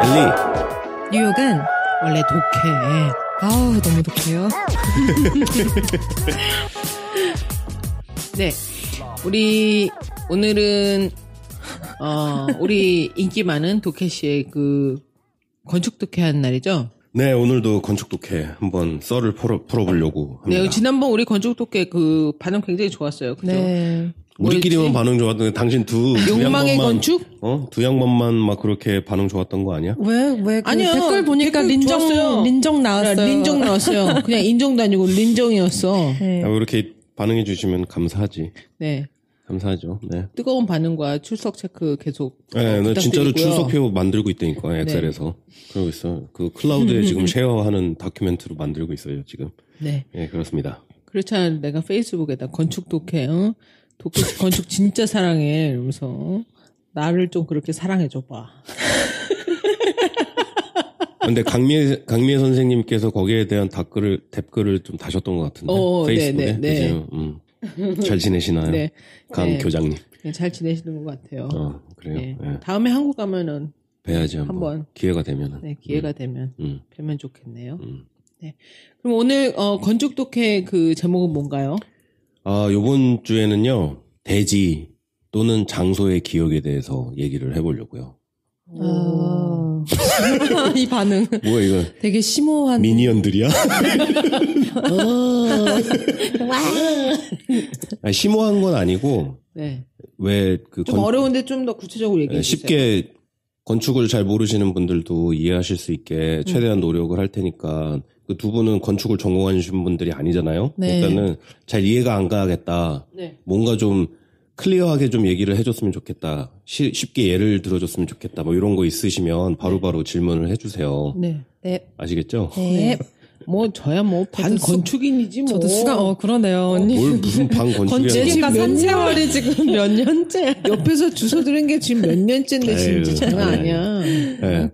엘리. 뉴욕은 원래 독해. 아우, 너무 독해요. 네. 우리, 오늘은, 우리 인기 많은 독해 씨의 그, 건축 독해 하는 날이죠? 네, 오늘도 건축 독해 한번 썰을 풀어보려고 합니다. 네, 지난번 우리 건축 독해 그 반응 굉장히 좋았어요. 그죠? 네. 우리끼리만 반응 좋았던데 당신 두 욕망의 양반만, 건축? 두 양반만 막 그렇게 반응 좋았던 거 아니야? 왜? 아니요. 댓글 보니까 댓글 좋았어요. 린정 나왔어요. 린정 나왔어요. 그냥 인정도 아니고 린정이었어. 네. 이렇게 반응해 주시면 감사하지. 네. 감사하죠. 네. 뜨거운 반응과 출석 체크 계속. 네, 나 진짜로 부탁드리고요. 출석표 만들고 있다니까, 엑셀에서. 그러고 있어. 그 클라우드에 지금 쉐어하는 다큐멘트로 만들고 있어요, 지금. 네. 네, 그렇습니다. 그렇잖아. 내가 페이스북에다 건축 독해, 독해, 건축 진짜 사랑해. 이러면서. 나를 좀 그렇게 사랑해줘봐. 근데 강미애 선생님께서 거기에 대한 댓글을 좀 다셨던 것 같은데. 페이스북에. 네. 그죠? 잘 지내시나요? 네. 강 네. 교장님. 네, 잘 지내시는 것 같아요. 그래요. 네. 네. 다음에 한국 가면은. 뵈야지 한번. 기회가 되면은. 네, 기회가 되면. 뵈면 좋겠네요. 음. 네. 그럼 오늘, 건축 독해 그 제목은 뭔가요? 요번 주에는요, 대지 또는 장소의 기억에 대해서 얘기를 해보려고요. 이 반응. 뭐야, 이거. 되게 심오한. 미니언들이야? 아니, 심오한 건 아니고, 네. 좀 어려운데 좀 더 구체적으로 얘기해 주세요. 쉽게 건축을 잘 모르시는 분들도 이해하실 수 있게 최대한 노력을 할 테니까, 그 두 분은 건축을 전공하신 분들이 아니잖아요? 네. 그러니까는 잘 이해가 안 가겠다. 네. 뭔가 좀 클리어하게 좀 얘기를 해줬으면 좋겠다. 쉽게 예를 들어줬으면 좋겠다. 뭐 이런 거 있으시면 바로바로 질문을 해주세요. 네. 네. 아시겠죠? 네. 저야 반 건축인이지 뭐. 저도 그러네요, 언니. 뭘 무슨 반 건축이야. 건축가 산 세월이 지금 몇 년째. 옆에서 주워 들은 게 지금 몇 년째인데 진짜 장난 아니야. 네.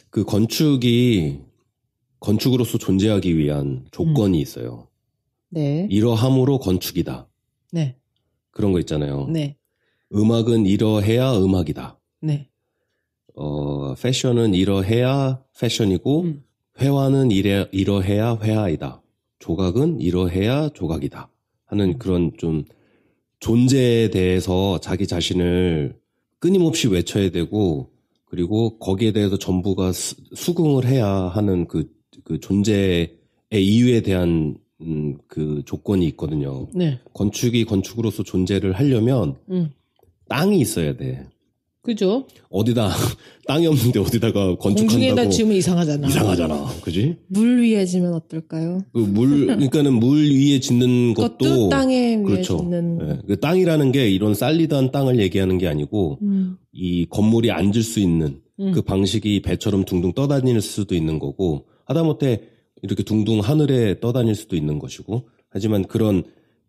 그 건축이 건축으로서 존재하기 위한 조건이 있어요. 네. 이러함으로 건축이다. 네. 그런 거 있잖아요. 네. 음악은 이러해야 음악이다. 네. 패션은 이러해야 패션이고, 회화는 이러해야 회화이다. 조각은 이러해야 조각이다. 하는 그런 좀 존재에 대해서 자기 자신을 끊임없이 외쳐야 되고, 그리고 거기에 대해서 전부가 수긍을 해야 하는 그 존재의 이유에 대한 그 조건이 있거든요. 네. 건축이 건축으로서 존재를 하려면 땅이 있어야 돼. 그죠? 땅이 없는데 어디다가 건축한다고. 공중에다 지으면 이상하잖아. 그지? 물 위에 지면 어떨까요? 그러니까는 물 위에 짓는 것도. 땅에 위에 그렇죠. 짓는. 네. 그 땅이라는 게 이런 쌀리던 땅을 얘기하는 게 아니고, 이 건물이 앉을 수 있는 그 방식이 배처럼 둥둥 떠다닐 수도 있는 거고, 하다못해 이렇게 둥둥 하늘에 떠다닐 수도 있는 것이고, 하지만 그런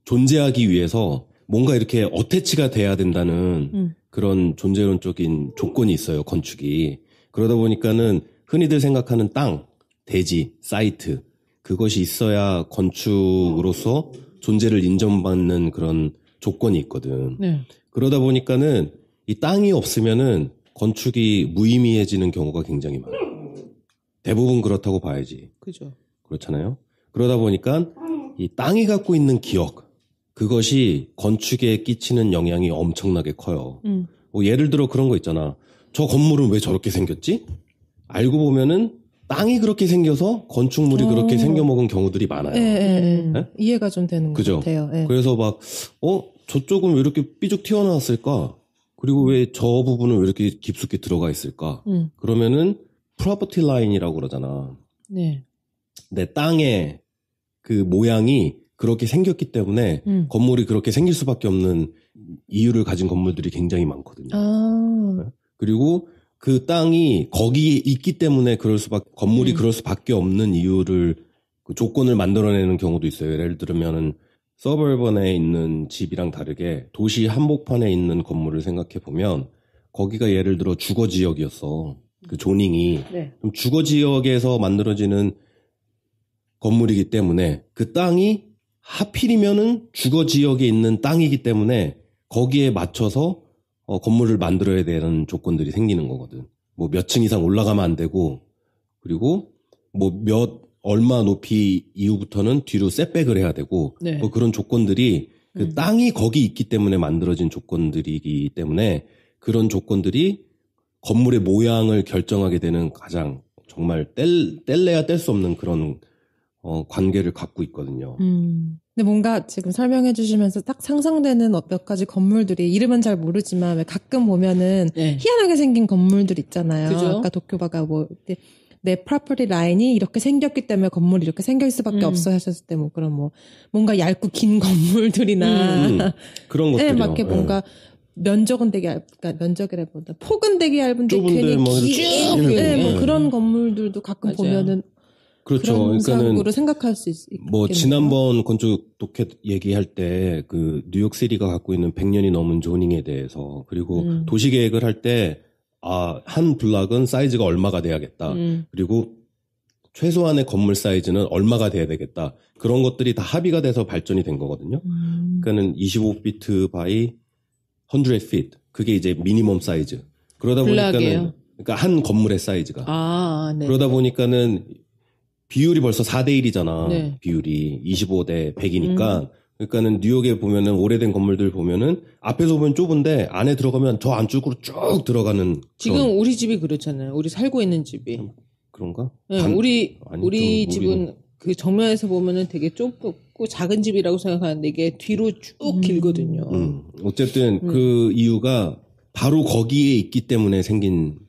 존재하기 위해서 뭔가 이렇게 어태치가 돼야 된다는 그런 존재론적인 조건이 있어요, 건축이. 그러다 보니까는 흔히들 생각하는 땅, 대지, 사이트, 그것이 있어야 건축으로서 존재를 인정받는 그런 조건이 있거든. 네. 그러다 보니까는 이 땅이 없으면은 건축이 무의미해지는 경우가 굉장히 많아요. 대부분 그렇다고 봐야지. 그죠. 그렇잖아요. 그러다 보니까 이 땅이 갖고 있는 기억, 그것이 건축에 끼치는 영향이 엄청나게 커요. 뭐 예를 들어 그런 거 있잖아. 저 건물은 왜 저렇게 생겼지? 알고 보면은 땅이 그렇게 생겨서 건축물이 그렇게 생겨먹은 경우들이 많아요. 네? 이해가 좀 되는 것 그죠? 같아요. 네. 그래서 막 저쪽은 왜 이렇게 삐죽 튀어나왔을까? 그리고 왜 저 부분은 왜 이렇게 깊숙이 들어가 있을까? 그러면은 프로퍼티 라인이라고 그러잖아. 네. 내 땅의 그 모양이 그렇게 생겼기 때문에 건물이 그렇게 생길 수밖에 없는 이유를 가진 건물들이 굉장히 많거든요. 그리고 그 땅이 거기에 있기 때문에 건물이 그럴 수밖에 없는 이유를, 그 조건을 만들어내는 경우도 있어요. 예를 들면은 서버번에 있는 집이랑 다르게 도시 한복판에 있는 건물을 생각해 보면 거기가 예를 들어 주거 지역이었어. 그 조닝이. 네. 그럼 주거 지역에서 만들어지는 건물이기 때문에 그 땅이 하필이면은 주거 지역에 있는 땅이기 때문에 거기에 맞춰서 건물을 만들어야 되는 조건들이 생기는 거거든. 뭐 몇 층 이상 올라가면 안 되고, 그리고 뭐 얼마 높이 이후부터는 뒤로 셋백을 해야 되고, 네. 뭐 그런 조건들이 그 땅이 거기 있기 때문에 만들어진 조건들이기 때문에 그런 조건들이 건물의 모양을 결정하게 되는 가장 정말 뗄래야 뗄 수 없는 그런 관계를 갖고 있거든요. 근데 뭔가 지금 설명해 주시면서 딱 상상되는 몇 가지 건물들이 이름은 잘 모르지만 왜 가끔 보면은 네. 희한하게 생긴 건물들 있잖아요. 그죠? 아까 도쿄바가 뭐 내 프로퍼티 라인이 이렇게 생겼기 때문에 건물이 이렇게 생길 수밖에 없어 하셨을 때 뭐 그런 뭐 뭔가 얇고 긴 건물들이나 그런 것들이요. 네, 막 이렇게 뭔가 면적은 되게 그러니까 면적이라보다 폭은 되게 얇은데 괜히 뭐 네, 뭐 그런 건물들도 가끔 맞아요. 보면은 그렇죠. 그런 그러니까는 상으로 생각할 수 있겠네요. 뭐 지난번 건축 도켓 얘기할 때 그 뉴욕시티가 갖고 있는 100년이 넘은 조닝에 대해서 그리고 도시 계획을 할 때 한 블락은 사이즈가 얼마가 돼야겠다. 그리고 최소한의 건물 사이즈는 얼마가 돼야 되겠다. 그런 것들이 다 합의가 돼서 발전이 된 거거든요. 그러니까는 25피트 바이 100피트. 그게 이제 미니멈 사이즈. 그러다 보니까는 그러니까 한 건물의 사이즈가. 네. 그러다 보니까는 비율이 벌써 4대 1이잖아. 네. 비율이 25대 100이니까. 그러니까는 뉴욕에 보면은 오래된 건물들 보면은 앞에서 보면 좁은데 안에 들어가면 저 안쪽으로 쭉 들어가는. 지금 우리 집이 그렇잖아요. 우리 살고 있는 집이. 그런가? 네, 우리 집은 그 정면에서 보면은 되게 좁고 작은 집이라고 생각하는데 이게 뒤로 쭉 길거든요. 어쨌든 그 이유가 바로 거기에 있기 때문에 생긴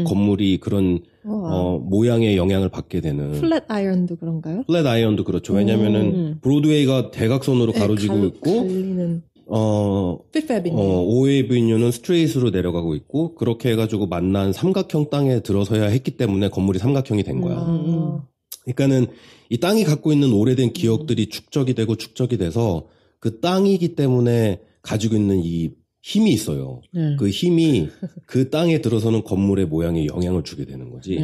건물이 그런 모양의 영향을 받게 되는. 플랫 아이언도 그런가요? 플랫 아이언도 그렇죠. 왜냐면은 브로드웨이가 대각선으로 가로지고 있고 갈리는 피프 애비뉴. 오에비뉴는 스트레이트로 내려가고 있고 그렇게 해가지고 만난 삼각형 땅에 들어서야 했기 때문에 건물이 삼각형이 된 거야. 그러니까는 이 땅이 갖고 있는 오래된 기억들이 축적이 돼서 그 땅이기 때문에 가지고 있는 이 힘이 있어요. 그 힘이 그 땅에 들어서는 건물의 모양에 영향을 주게 되는 거지.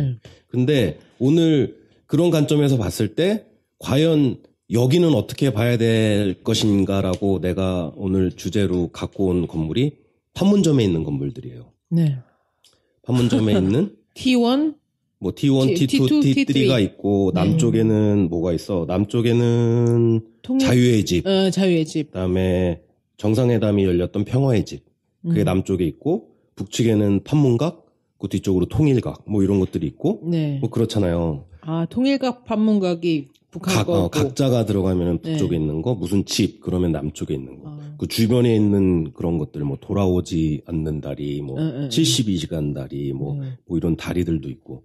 근데 오늘 그런 관점에서 봤을 때 과연 여기는 어떻게 봐야 될 것인가라고 내가 오늘 주제로 갖고 온 건물이 판문점에 있는 건물들이에요. 네. 판문점에 있는 T1, 뭐 T1, T2, T3가 있고 남쪽에는 뭐가 있어? 남쪽에는 자유의 집. 자유의 집. 그다음에 정상회담이 열렸던 평화의 집. 그게 남쪽에 있고 북측에는 판문각, 그 뒤쪽으로 통일각 뭐 이런 것들이 있고 뭐 그렇잖아요. 통일각 판문각이 북한 거고. 각자가 들어가면 북쪽에 있는 거, 무슨 집 그러면 남쪽에 있는 거. 그 주변에 있는 그런 것들 뭐 돌아오지 않는 다리, 뭐 72시간 다리, 뭐 이런 다리들도 있고.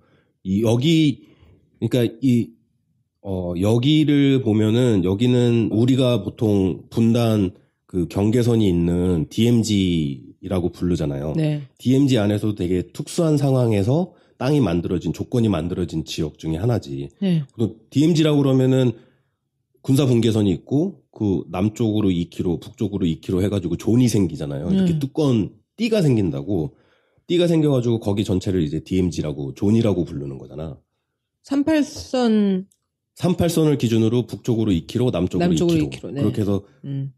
그러니까 여기를 보면은 여기는 우리가 보통 분단 그 경계선이 있는 DMZ라고 부르잖아요. 네. DMZ 안에서도 되게 특수한 상황에서 땅이 만들어진, 조건이 만들어진 지역 중에 하나지. 네. 또 DMZ라고 그러면은 군사 분계선이 있고 그 남쪽으로 2km, 북쪽으로 2km 해가지고 존이 생기잖아요. 이렇게 두꺼운 띠가 생긴다고. 띠가 생겨가지고 거기 전체를 이제 DMZ라고, 존이라고 부르는 거잖아. 38선을 기준으로 북쪽으로 2km, 남쪽으로 2km. 네. 그렇게 해서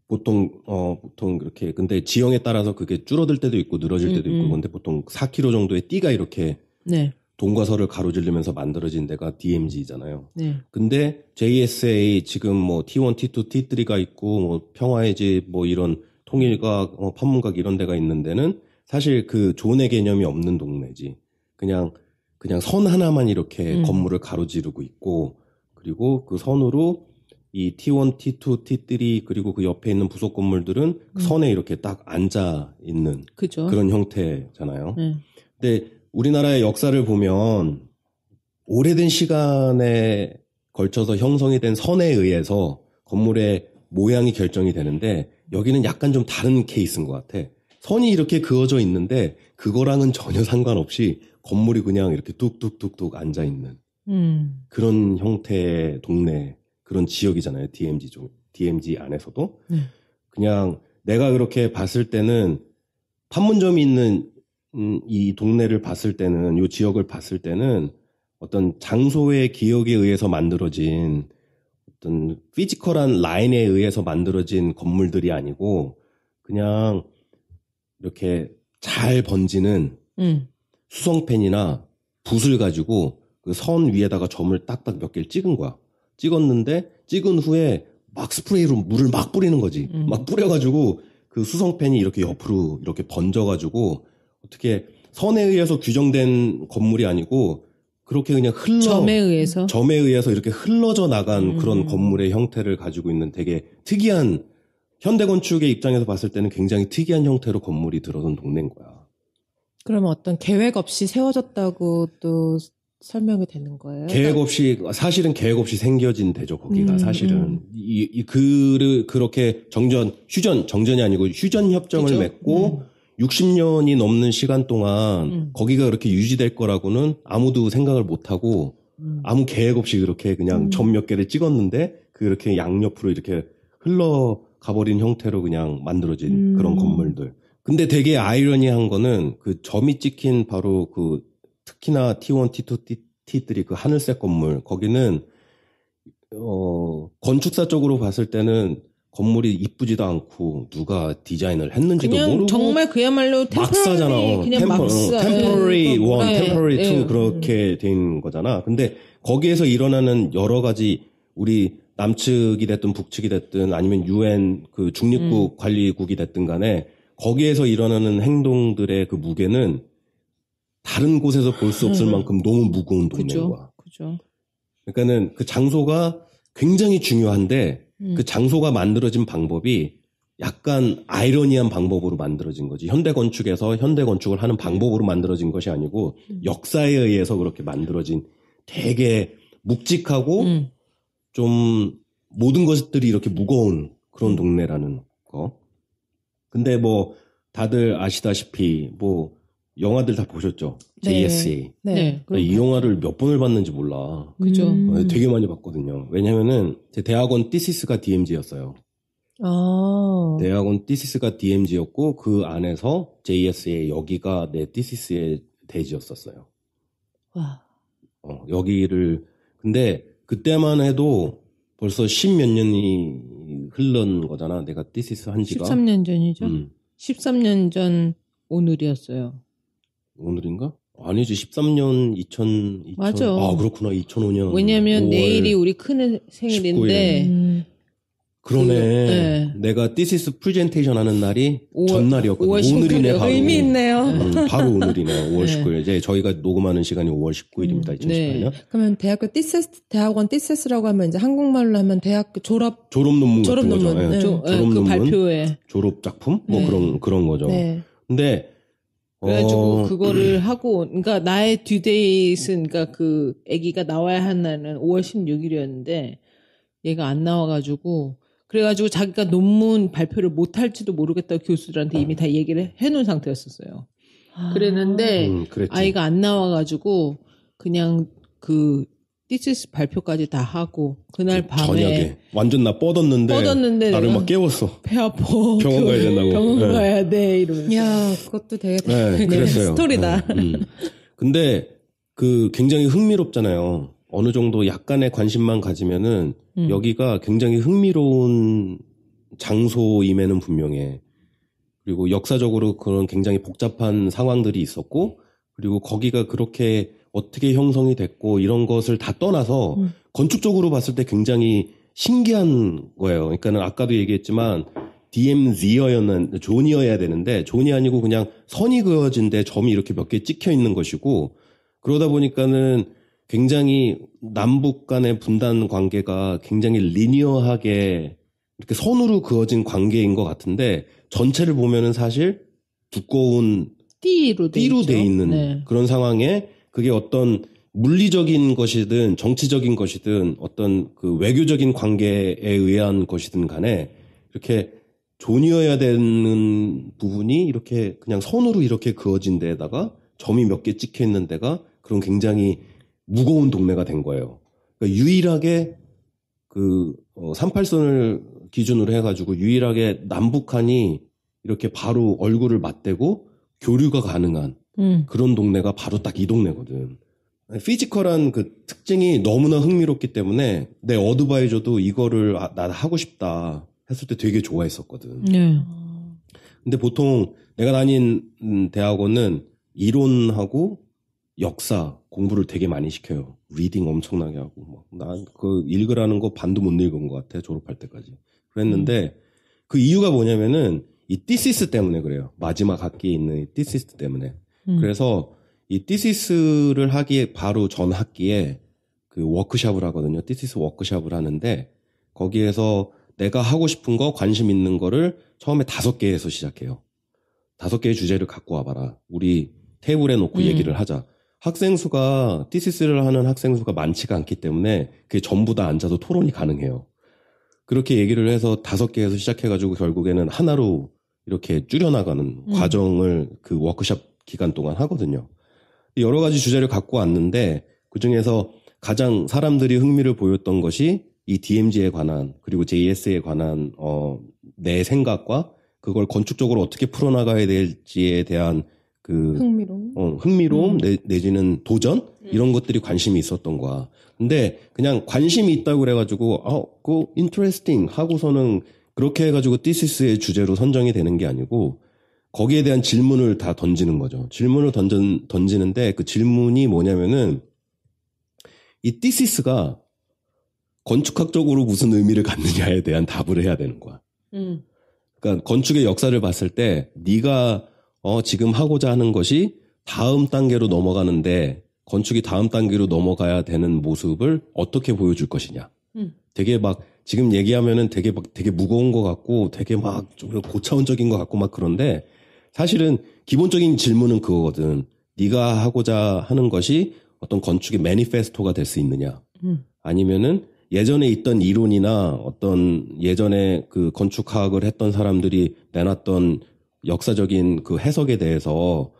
보통 그렇게. 근데 지형에 따라서 그게 줄어들 때도 있고 늘어질 때도 있고. 근데 보통 4km 정도의 띠가 이렇게 동과 서를 가로지르면서 만들어진 데가 DMZ잖아요. 네. 근데 JSA 지금 뭐 T1, T2, T3가 있고 뭐 평화의 집 뭐 이런 통일각, 판문각 이런 데가 있는 데는 사실 그 존의 개념이 없는 동네지. 그냥 선 하나만 이렇게 건물을 가로지르고 있고 그리고 그 선으로 이 T1, T2, T3 그리고 그 옆에 있는 부속 건물들은 선에 이렇게 딱 앉아 있는 그런 형태잖아요. 근데 우리나라의 역사를 보면 오래된 시간에 걸쳐서 형성이 된 선에 의해서 건물의 모양이 결정이 되는데 여기는 약간 좀 다른 케이스인 것 같아. 선이 이렇게 그어져 있는데 그거랑은 전혀 상관없이 건물이 그냥 이렇게 뚝뚝뚝뚝 앉아 있는 그런 형태의 동네, 그런 지역이잖아요. DMZ 안에서도. 그냥 내가 그렇게 봤을 때는 판문점이 있는 이 동네를 봤을 때는, 이 지역을 봤을 때는 어떤 장소의 기억에 의해서 만들어진 어떤 피지컬한 라인에 의해서 만들어진 건물들이 아니고 그냥 이렇게 잘 번지는 수성펜이나 붓을 가지고 그 선 위에다가 점을 딱딱 몇 개를 찍은 거야. 찍었는데 찍은 후에 막 스프레이로 물을 막 뿌리는 거지. 막 뿌려가지고 그 수성펜이 이렇게 옆으로 이렇게 번져가지고 어떻게 선에 의해서 규정된 건물이 아니고 그렇게 그냥 점에 의해서 이렇게 흘러져 나간 그런 건물의 형태를 가지고 있는 되게 특이한 현대 건축의 입장에서 봤을 때는 굉장히 특이한 형태로 건물이 들어선 동네인 거야. 그러면 어떤 계획 없이 세워졌다고 또 설명이 되는 거예요? 사실은 계획 없이 생겨진 데죠, 거기가. 사실은. 그렇게 정전이 아니고 휴전 협정을 맺고 60년이 넘는 시간 동안 거기가 그렇게 유지될 거라고는 아무도 생각을 못 하고 아무 계획 없이 그렇게 그냥 점 몇 개를 찍었는데 그렇게 양옆으로 이렇게 흘러가버린 형태로 그냥 만들어진 그런 건물들. 근데 되게 아이러니한 거는 그 점이 찍힌 바로 그 특히나 T1, T2, T3 그 하늘색 건물 거기는 건축사 쪽으로 봤을 때는 건물이 이쁘지도 않고 누가 디자인을 했는지도 그냥 모르고 정말 그야말로 막 싸잖아. temporary 1, temporary 2 그렇게 된 거잖아. 근데 거기에서 일어나는 여러 가지 우리 남측이 됐든 북측이 됐든 아니면 UN 그 중립국 관리국이 됐든 간에 거기에서 일어나는 행동들의 그 무게는 다른 곳에서 볼 수 없을 만큼 너무 무거운 동네인 거야. 그죠. 그러니까는 그 장소가 굉장히 중요한데 그 장소가 만들어진 방법이 약간 아이러니한 방법으로 만들어진 거지. 현대 건축에서 현대 건축을 하는 방법으로 만들어진 것이 아니고 역사에 의해서 그렇게 만들어진 되게 묵직하고 좀 모든 것들이 이렇게 무거운 그런 동네라는 거. 근데 뭐 다들 아시다시피 뭐 영화들 다 보셨죠? JSA. 네. 이 영화를 몇 번을 봤는지 몰라. 그죠. 되게 많이 봤거든요. 왜냐면은 제 대학원 티시스가 DMZ였어요. 대학원 티시스가 DMZ였고 그 안에서 JSA 여기가 내 티시스의 대지였었어요. 와. 여기를 근데 그때만 해도 벌써 10몇 년이 흘른 거잖아. 내가 티시스 한 지가. 13년 전이죠. 13년 전 오늘이었어요. 오늘인가? 아니지 13년 2000 맞아. 아 그렇구나 2005년. 왜냐면 내일이 우리 큰 생일인데. 그러네. 네. 내가 thesis 프레젠테이션 하는 날이 전날이었거든. 5월 오늘이네 바로. 의미 있네요. 바로 오늘이네. 5월 19일. 이제 저희가 녹음하는 시간이 5월 19일입니다. 2018년. 네. 그러면 대학원 티세스라고 하면 이제 한국말로 하면 대학교 졸업 논문 같은 거죠. 네. 졸업 그 논문, 발표회. 졸업 작품 뭐 그런 거죠. 네. 근데 그래가지고 그거를 하고, 그러니까 나의 듀데이스는 그러니까 그 아기가 나와야 한 날은 5월 16일이었는데 얘가 안 나와가지고 그래가지고 자기가 논문 발표를 못할지도 모르겠다고 교수들한테 이미 다 얘기를 해놓은 상태였었어요. 그랬는데 아이가 안 나와가지고 그냥 그 티시스 발표까지 다 하고 그날 밤에 저녁에 완전 나 뻗었는데 나를 막 깨웠어. 배 아파. 병원 가야 된다고. 병원 가야 돼 이러면서. 야, 그것도 되게 그랬어요. 스토리다. 근데 그 굉장히 흥미롭잖아요. 어느 정도 약간의 관심만 가지면은 여기가 굉장히 흥미로운 장소임에는 분명해. 그리고 역사적으로 그런 굉장히 복잡한 상황들이 있었고, 그리고 거기가 그렇게 어떻게 형성이 됐고 이런 것을 다 떠나서 건축적으로 봤을 때 굉장히 신기한 거예요. 그러니까는 아까도 얘기했지만 DMZ여는 존이어야 되는데 존이 아니고 그냥 선이 그어진데 점이 이렇게 몇 개 찍혀 있는 것이고 그러다 보니까는 굉장히 남북 간의 분단 관계가 굉장히 리니어하게 이렇게 선으로 그어진 관계인 것 같은데 전체를 보면은 사실 두꺼운 띠로 돼 있는 그런 상황에 그게 어떤 물리적인 것이든 정치적인 것이든 어떤 그 외교적인 관계에 의한 것이든 간에 이렇게 존이어야 되는 부분이 이렇게 그냥 선으로 이렇게 그어진 데에다가 점이 몇 개 찍혀 있는 데가 그런 굉장히 무거운 동네가 된 거예요. 그러니까 유일하게 그 38선을 기준으로 해가지고 유일하게 남북한이 이렇게 바로 얼굴을 맞대고 교류가 가능한 그런 동네가 바로 딱 이 동네거든. 피지컬한 그 특징이 너무나 흥미롭기 때문에 내 어드바이저도 이거를 나 하고 싶다 했을 때 되게 좋아했었거든. 근데 보통 내가 다닌 대학원은 이론하고 역사 공부를 되게 많이 시켜요. 리딩 엄청나게 하고 난 그 읽으라는 거 반도 못 읽은 것 같아. 졸업할 때까지. 그랬는데 그 이유가 뭐냐면은 이 thesis 때문에 그래요. 마지막 학기에 있는 이 thesis 때문에. 그래서 이 thesis,를 하기에 바로 전 학기에 그 워크숍을 하거든요. thesis 워크숍을 하는데 거기에서 내가 하고 싶은 거, 관심 있는 거를 처음에 5개에서 시작해요. 5개의 주제를 갖고 와봐라. 우리 테이블에 놓고 얘기를 하자. 학생 수가, thesis,를 하는 학생 수가 많지가 않기 때문에 그게 전부 다 앉아서 토론이 가능해요. 그렇게 얘기를 해서 5개에서 시작해가지고 결국에는 하나로 이렇게 줄여나가는 과정을 그 워크숍 기간 동안 하거든요. 여러 가지 주제를 갖고 왔는데 그 중에서 가장 사람들이 흥미를 보였던 것이 이 DMZ에 관한 그리고 JS에 관한 내 생각과 그걸 건축적으로 어떻게 풀어나가야 될지에 대한 그 흥미로움 내지는 도전 이런 것들이 관심이 있었던 거야. 근데 그냥 관심이 있다고 그래가지고 그 interesting 하고서는 그렇게 해가지고 thesis,의 주제로 선정이 되는 게 아니고 거기에 대한 질문을 다 던지는 거죠. 질문을 던지는데 그 질문이 뭐냐면은 이 thesis,가 건축학적으로 무슨 의미를 갖느냐에 대한 답을 해야 되는 거야. 그러니까 건축의 역사를 봤을 때 네가 지금 하고자 하는 것이 다음 단계로 넘어가는데 건축이 다음 단계로 넘어가야 되는 모습을 어떻게 보여줄 것이냐. 되게 막 지금 얘기하면은 되게 무거운 것 같고 되게 막 좀 고차원적인 것 같고 막 그런데 사실은 기본적인 질문은 그거거든. 네가 하고자 하는 것이 어떤 건축의 매니페스토가 될 수 있느냐. 아니면은 예전에 있던 이론이나 어떤 예전에 그 건축학을 했던 사람들이 내놨던 역사적인 그 해석에 대해서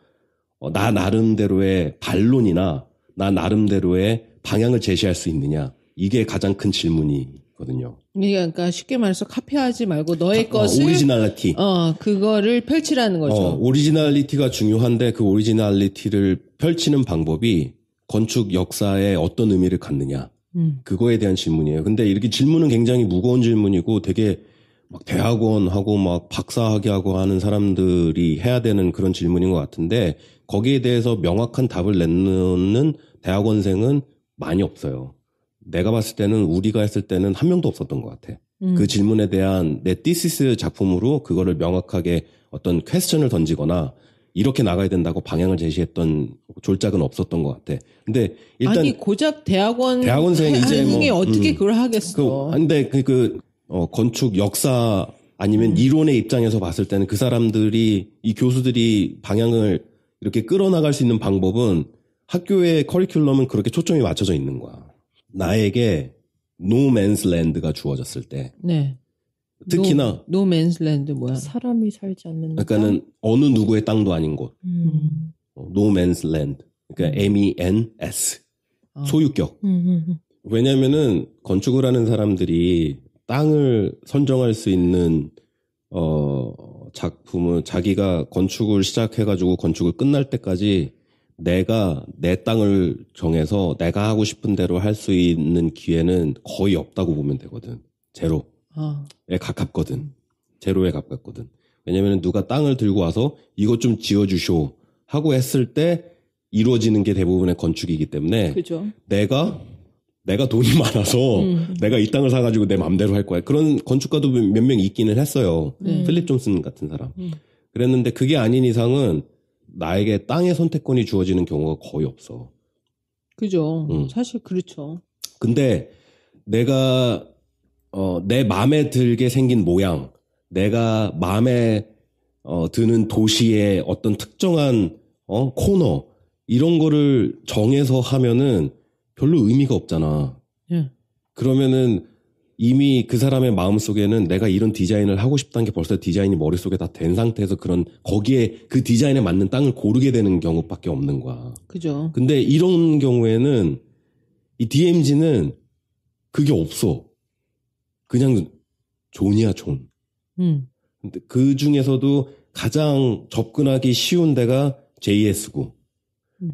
나 나름대로의 반론이나 나 나름대로의 방향을 제시할 수 있느냐. 이게 가장 큰 질문이거든요. 그러니까 쉽게 말해서 카피하지 말고 너의 것을 오리지널리티. 그거를 펼치라는 거죠. 오리지널리티가 중요한데 그 오리지널리티를 펼치는 방법이 건축 역사에 어떤 의미를 갖느냐. 그거에 대한 질문이에요. 근데 이렇게 질문은 굉장히 무거운 질문이고 되게 막 대학원하고 막 박사학위하고 하는 사람들이 해야 되는 그런 질문인 것 같은데 거기에 대해서 명확한 답을 내놓는 대학원생은 많이 없어요. 내가 봤을 때는 우리가 했을 때는 한 명도 없었던 것 같아. 그 질문에 대한 내 thesis 작품으로 그거를 명확하게 어떤 퀘스천을 던지거나 이렇게 나가야 된다고 방향을 제시했던 졸작은 없었던 것 같아. 근데 일단 아니 고작 대학원생 이제 뭐 어떻게 그걸 하겠어? 근데 건축 역사 아니면 이론의 입장에서 봤을 때는 그 사람들이 이 교수들이 방향을 이렇게 끌어나갈 수 있는 방법은 학교의 커리큘럼은 그렇게 초점이 맞춰져 있는 거야. 나에게 no man's land가 주어졌을 때. 네. 특히나 no man's land 뭐야? 사람이 살지 않는 그러니까는 어느 누구의 땅도 아닌 곳. no man's land. 그러니까 MENS. 소유격. 왜냐면은 건축을 하는 사람들이 땅을 선정할 수 있는 작품은 자기가 건축을 시작해가지고 건축을 끝날 때까지 내가 내 땅을 정해서 내가 하고 싶은 대로 할 수 있는 기회는 거의 없다고 보면 되거든. 제로에 가깝거든. 제로에 가깝거든. 왜냐면 누가 땅을 들고 와서 이것 좀 지어주쇼 하고 했을 때 이루어지는 게 대부분의 건축이기 때문에 그죠. 내가 돈이 많아서 내가 이 땅을 사가지고 내 맘대로 할 거야. 그런 건축가도 몇 명 있기는 했어요. 필립 존슨 같은 사람. 그랬는데 그게 아닌 이상은 나에게 땅의 선택권이 주어지는 경우가 거의 없어. 그죠. 사실 그렇죠. 근데 내가 내 마음에 들게 생긴 모양, 내가 마음에 드는 도시의 어떤 특정한 코너 이런 거를 정해서 하면은 별로 의미가 없잖아. 그러면은 이미 그 사람의 마음속에는 내가 이런 디자인을 하고 싶다는 게 벌써 디자인이 머릿속에 다 된 상태에서 거기에 그 디자인에 맞는 땅을 고르게 되는 경우밖에 없는 거야. 그죠. 근데 이런 경우에는 이 DMZ는 그게 없어. 그냥 존이야, 존. 근데 그 중에서도 가장 접근하기 쉬운 데가 JS고.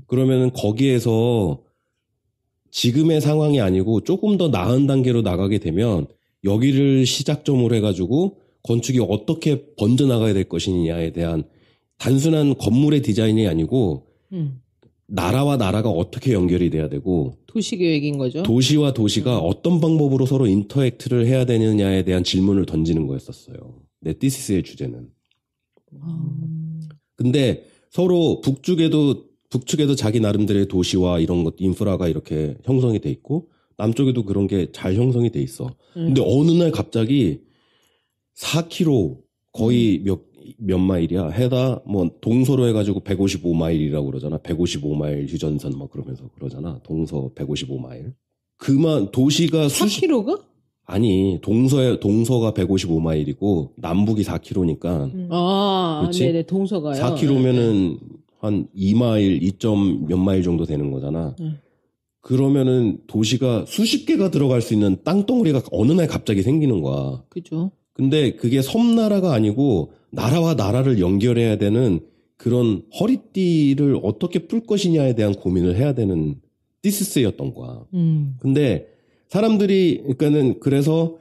그러면은 거기에서 지금의 상황이 아니고 조금 더 나은 단계로 나가게 되면 여기를 시작점으로 해가지고 건축이 어떻게 번져나가야 될 것이냐에 대한 단순한 건물의 디자인이 아니고 나라와 나라가 어떻게 연결이 돼야 되고 도시계획인 거죠. 도시와 도시가 어떤 방법으로 서로 인터액트를 해야 되느냐에 대한 질문을 던지는 거였었어요. 내 티시스의 주제는. 근데 서로 북측에도 자기 나름대로의 도시와 이런 것 인프라가 이렇게 형성이 돼 있고 남쪽에도 그런 게 잘 형성이 돼 있어. 근데 어느 날 갑자기 4km 거의 몇 마일이야? 해다 뭐 동서로 해가지고 155마일이라고 그러잖아. 155마일 휴전선 막 그러면서 그러잖아. 동서 155마일. 그만 도시가 4km가? 아니 동서가 155마일이고 남북이 4km니까. 그렇지? 네네 동서가요. 4km면은 한 2마일, 2점 몇 마일 정도 되는 거잖아. 그러면은 도시가 수십 개가 들어갈 수 있는 땅덩어리가 어느 날 갑자기 생기는 거야. 그죠. 근데 그게 섬나라가 아니고 나라와 나라를 연결해야 되는 그런 허리띠를 어떻게 풀 것이냐에 대한 고민을 해야 되는 티시스였던 거야. 근데 사람들이, 그러니까는 그래서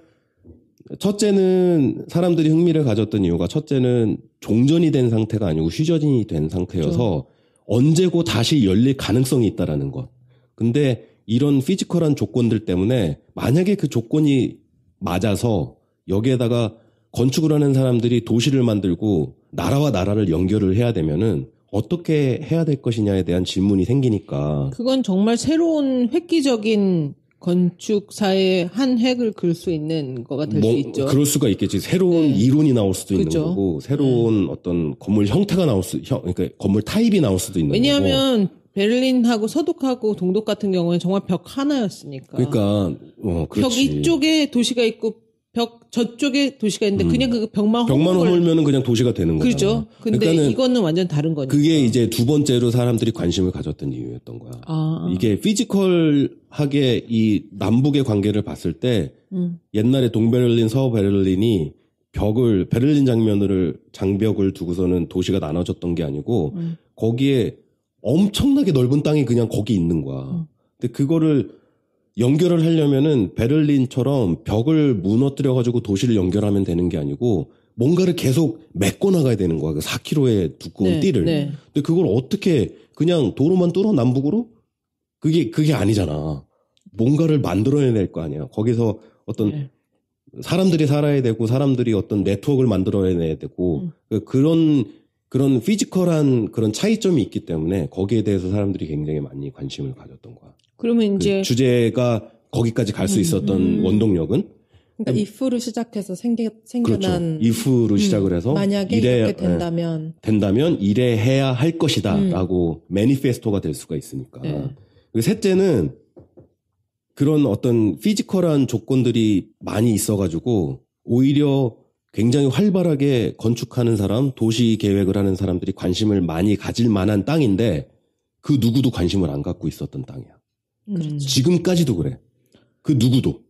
첫째는 사람들이 흥미를 가졌던 이유가 첫째는 종전이 된 상태가 아니고 휴전이 된 상태여서 그렇죠. 언제고 다시 열릴 가능성이 있다라는 것. 근데 이런 피지컬한 조건들 때문에 만약에 그 조건이 맞아서 여기에다가 건축을 하는 사람들이 도시를 만들고 나라와 나라를 연결을 해야 되면은 어떻게 해야 될 것이냐에 대한 질문이 생기니까. 그건 정말 새로운 획기적인 건축사의 한 획을 그을 수 있는 거가 될 수 있죠. 그럴 수가 있겠지. 새로운 이론이 나올 수도 있는 거고, 새로운 어떤 건물 형태가 그러니까 건물 타입이 나올 수도 있는 거고. 왜냐하면 베를린하고 서독하고 동독 같은 경우는 정말 벽 하나였으니까. 그러니까, 벽 이쪽에 도시가 있고 벽 저쪽에 도시가 있는데 그냥 그 벽만 헐면은 그냥 도시가 되는 거죠. 그렇죠. 근데 이거는 완전 다른 거니까. 그게 이제 두 번째로 사람들이 관심을 가졌던 이유였던 거야. 이게 피지컬하게 이 남북의 관계를 봤을 때 옛날에 동베를린, 서베를린이 베를린 장벽을 두고서는 도시가 나눠졌던 게 아니고 거기에 엄청나게 넓은 땅이 그냥 거기 있는 거야. 근데 그거를 연결을 하려면은 베를린처럼 벽을 무너뜨려가지고 도시를 연결하면 되는 게 아니고 뭔가를 계속 메꿔 나가야 되는 거야. 그 4km의 두꺼운 띠를. 네. 근데 그걸 어떻게 그냥 도로만 뚫어 남북으로? 그게 아니잖아. 뭔가를 만들어야 될 거 아니야. 거기서 어떤 사람들이 살아야 되고 사람들이 어떤 네트워크를 만들어야 되고 그런 피지컬한 그런 차이점이 있기 때문에 거기에 대해서 사람들이 굉장히 많이 관심을 가졌던 거야. 그러면 이제 주제가 거기까지 갈 수 있었던 원동력은 그러니까 if로 시작해서 생겨난 그렇죠. if로 시작을 해서 만약에 이렇게 된다면 이래 해야 할 것이다라고 매니페스토가 될 수가 있으니까. 셋째는 그런 어떤 피지컬한 조건들이 많이 있어가지고 오히려 굉장히 활발하게 건축하는 사람, 도시 계획을 하는 사람들이 관심을 많이 가질 만한 땅인데 그 누구도 관심을 안 갖고 있었던 땅이야. 그렇죠. 지금까지도 그래. 그 누구도.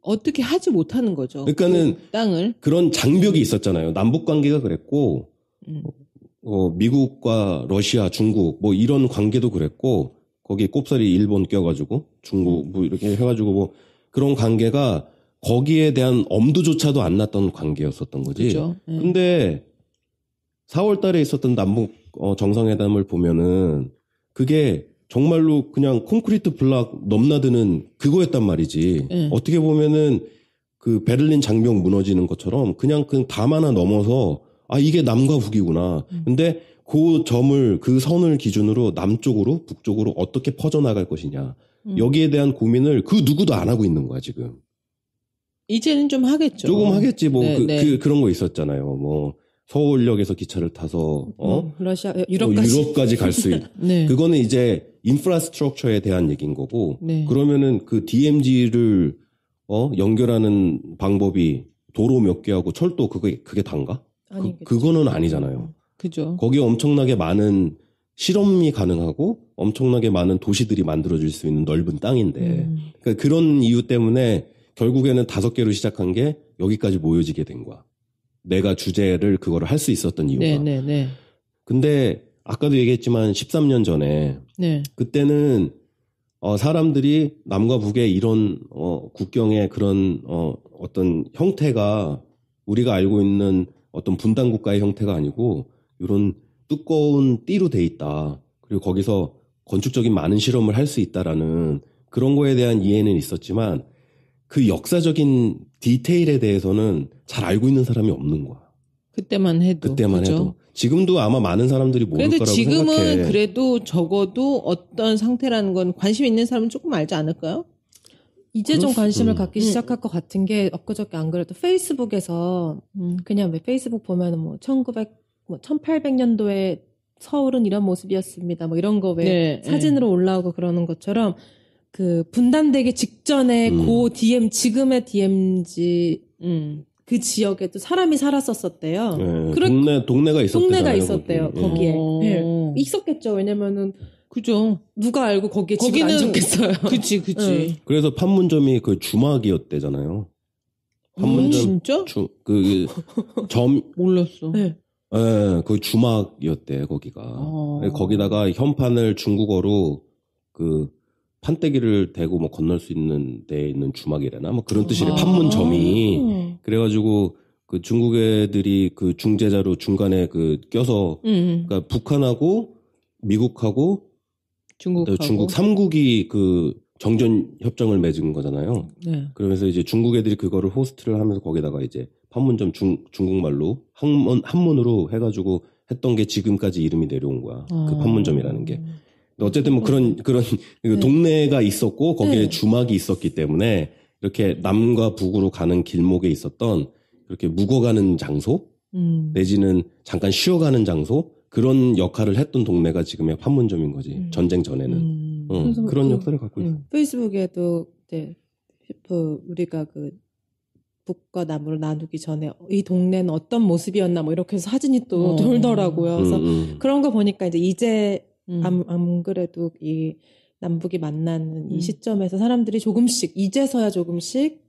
어떻게 하지 못하는 거죠. 그러니까는 그 땅을. 그런 장벽이 있었잖아요. 남북 관계가 그랬고, 미국과 러시아, 중국 뭐 이런 관계도 그랬고, 거기 꼽사리 일본 껴가지고 중국 뭐 이렇게 해가지고 뭐 그런 관계가 거기에 대한 엄두조차도 안 났던 관계였었던 거지. 그렇죠. 근데 4월 달에 있었던 남북 정상회담을 보면은 그게 정말로 그냥 콘크리트 블락 넘나드는 그거였단 말이지. 어떻게 보면은 그 베를린 장벽 무너지는 것처럼 그냥 담 하나 넘어서 이게 남과 북이구나. 근데 그 선을 기준으로 남쪽으로 북쪽으로 어떻게 퍼져나갈 것이냐. 여기에 대한 고민을 그 누구도 안 하고 있는 거야, 지금. 이제는 좀 하겠죠. 조금 하겠지. 뭐 그런 거 있었잖아요. 뭐 서울역에서 기차를 타서 러시아 유럽까지 갈 수 있는. 네. 그거는 이제 인프라스트럭처에 대한 얘기인 거고. 그러면은 그 DMZ를 연결하는 방법이 도로 몇 개하고 철도 그게 단가? 그거는 아니잖아요. 그죠. 거기에 엄청나게 많은 실험이 가능하고 엄청나게 많은 도시들이 만들어질 수 있는 넓은 땅인데 그러니까 그런 이유 때문에 결국에는 5개로 시작한 게 여기까지 모여지게 된 거야. 내가 주제를 그거를 할 수 있었던 이유가. 네네네. 근데 아까도 얘기했지만 13년 전에 그때는 사람들이 남과 북의 이런 국경의 그런 어떤 형태가 우리가 알고 있는 어떤 분단 국가의 형태가 아니고 이런 두꺼운 띠로 돼 있다. 그리고 거기서 건축적인 많은 실험을 할 수 있다라는 그런 거에 대한 이해는 있었지만 그 역사적인 디테일에 대해서는 잘 알고 있는 사람이 없는 거야. 그때만 해도. 지금도 아마 많은 사람들이 모를 거라고 생각해. 그래도 지금은 그래도 적어도 어떤 상태라는 건 관심 있는 사람은 조금 알지 않을까요? 이제 좀 관심을 갖기 시작할 것 같은 게 엊그저께 안 그래도 페이스북에서 그냥 왜 페이스북 보면은 뭐 1800년도에 서울은 이런 모습이었습니다. 뭐 이런 거 왜 사진으로 올라오고 그러는 것처럼 그 분단되기 직전에 지금의 DMZ 그 지역에도 사람이 살았었대요. 네, 동네가 있었대요. 거기에. 네. 있었겠죠. 왜냐면은 그죠. 누가 알고 거기에 집을 안 졌겠어요. 그치. 그래서 판문점이 그 주막이었대잖아요. 판문점. 진짜? 몰랐어. 네. 네, 그 주막이었대, 거기가. 거기다가 현판을 중국어로 그 판때기를 대고 뭐 건널 수 있는 데 있는 주막이래나 뭐 그런 뜻이래, 판문점이. 그래가지고 그 중국 애들이 그 중재자로 중간에 그 껴서, 그러니까 북한하고 미국하고 중국 3국이 그 정전 협정을 맺은 거잖아요. 네. 그러면서 이제 중국 애들이 그거를 호스트를 하면서 거기다가 이제 판문점 중국말로 한문으로 해가지고 했던 게 지금까지 이름이 내려온 거야. 그 판문점이라는 게. 어쨌든 뭐 그런 네. 동네가 있었고 거기에 네. 주막이 있었기 때문에 이렇게 남과 북으로 가는 길목에 있었던 이렇게 묵어가는 장소 내지는 잠깐 쉬어가는 장소 그런 역할을 했던 동네가 지금의 판문점인 거지. 전쟁 전에는. 그런 역사를 갖고 있어. 페이스북에도 이제 우리가 그 북과 남으로 나누기 전에 이 동네는 어떤 모습이었나 뭐 이렇게 해서 사진이 또 돌더라고요. 그래서 그런 거 보니까 이제 안 그래도 이 남북이 만나는 이 시점에서 사람들이 이제서야 조금씩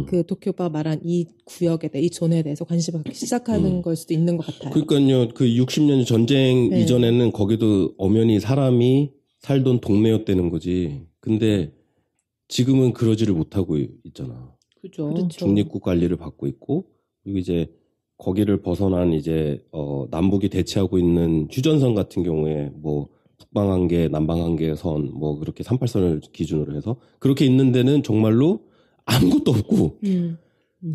그 도쿄가 말한 이 구역에 대해, 이 존에 대해서 관심을 갖기 시작하는 걸 수도 있는 것 같아요. 그러니까요, 그 60년 전쟁 네. 이전에는 거기도 엄연히 사람이 살던 동네였다는 거지. 근데 지금은 그러지를 못하고 있잖아. 그죠. 중립국 관리를 받고 있고, 그리고 이제 거기를 벗어난 이제, 남북이 대치하고 있는 휴전선 같은 경우에 뭐, 북방한계, 남방한계 선, 뭐, 그렇게 38선을 기준으로 해서, 그렇게 있는 데는 정말로 아무것도 없고,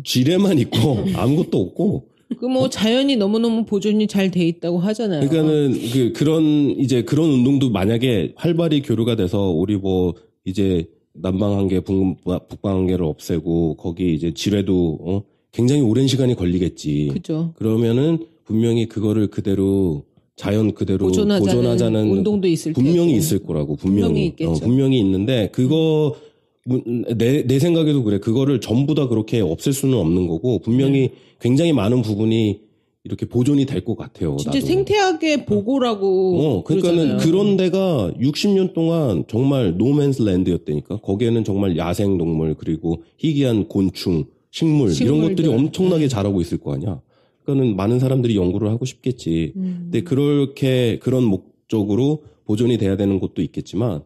지뢰만 있고, 아무것도 없고. 그 뭐 자연이 너무너무 보존이 잘 돼 있다고 하잖아요. 그러니까는 그런 운동도 만약에 활발히 교류가 돼서 우리 뭐, 이제 남방한계, 북방한계를 없애고, 거기 이제 지뢰도, 굉장히 오랜 시간이 걸리겠지. 그죠. 그러면은 분명히 그거를 그대로 자연 그대로 보존하자는 운동도 있을 분명히 테고. 있을 거라고 분명히 있겠죠. 분명히 있는데 그거 내 생각에도 그래. 그거를 전부 다 그렇게 없앨 수는 없는 거고 분명히 굉장히 많은 부분이 이렇게 보존이 될 것 같아요. 진짜 나도. 생태학의 보고라고. 그러니까는 그런 데가 60년 동안 정말 노맨스 랜드였다니까. 거기에는 정말 야생 동물 그리고 희귀한 곤충, 식물 이런 것들이 엄청나게 자라고 있을 거 아니야. 그러니까는 많은 사람들이 연구를 하고 싶겠지. 근데 그런 목적으로 보존이 돼야 되는 곳도 있겠지만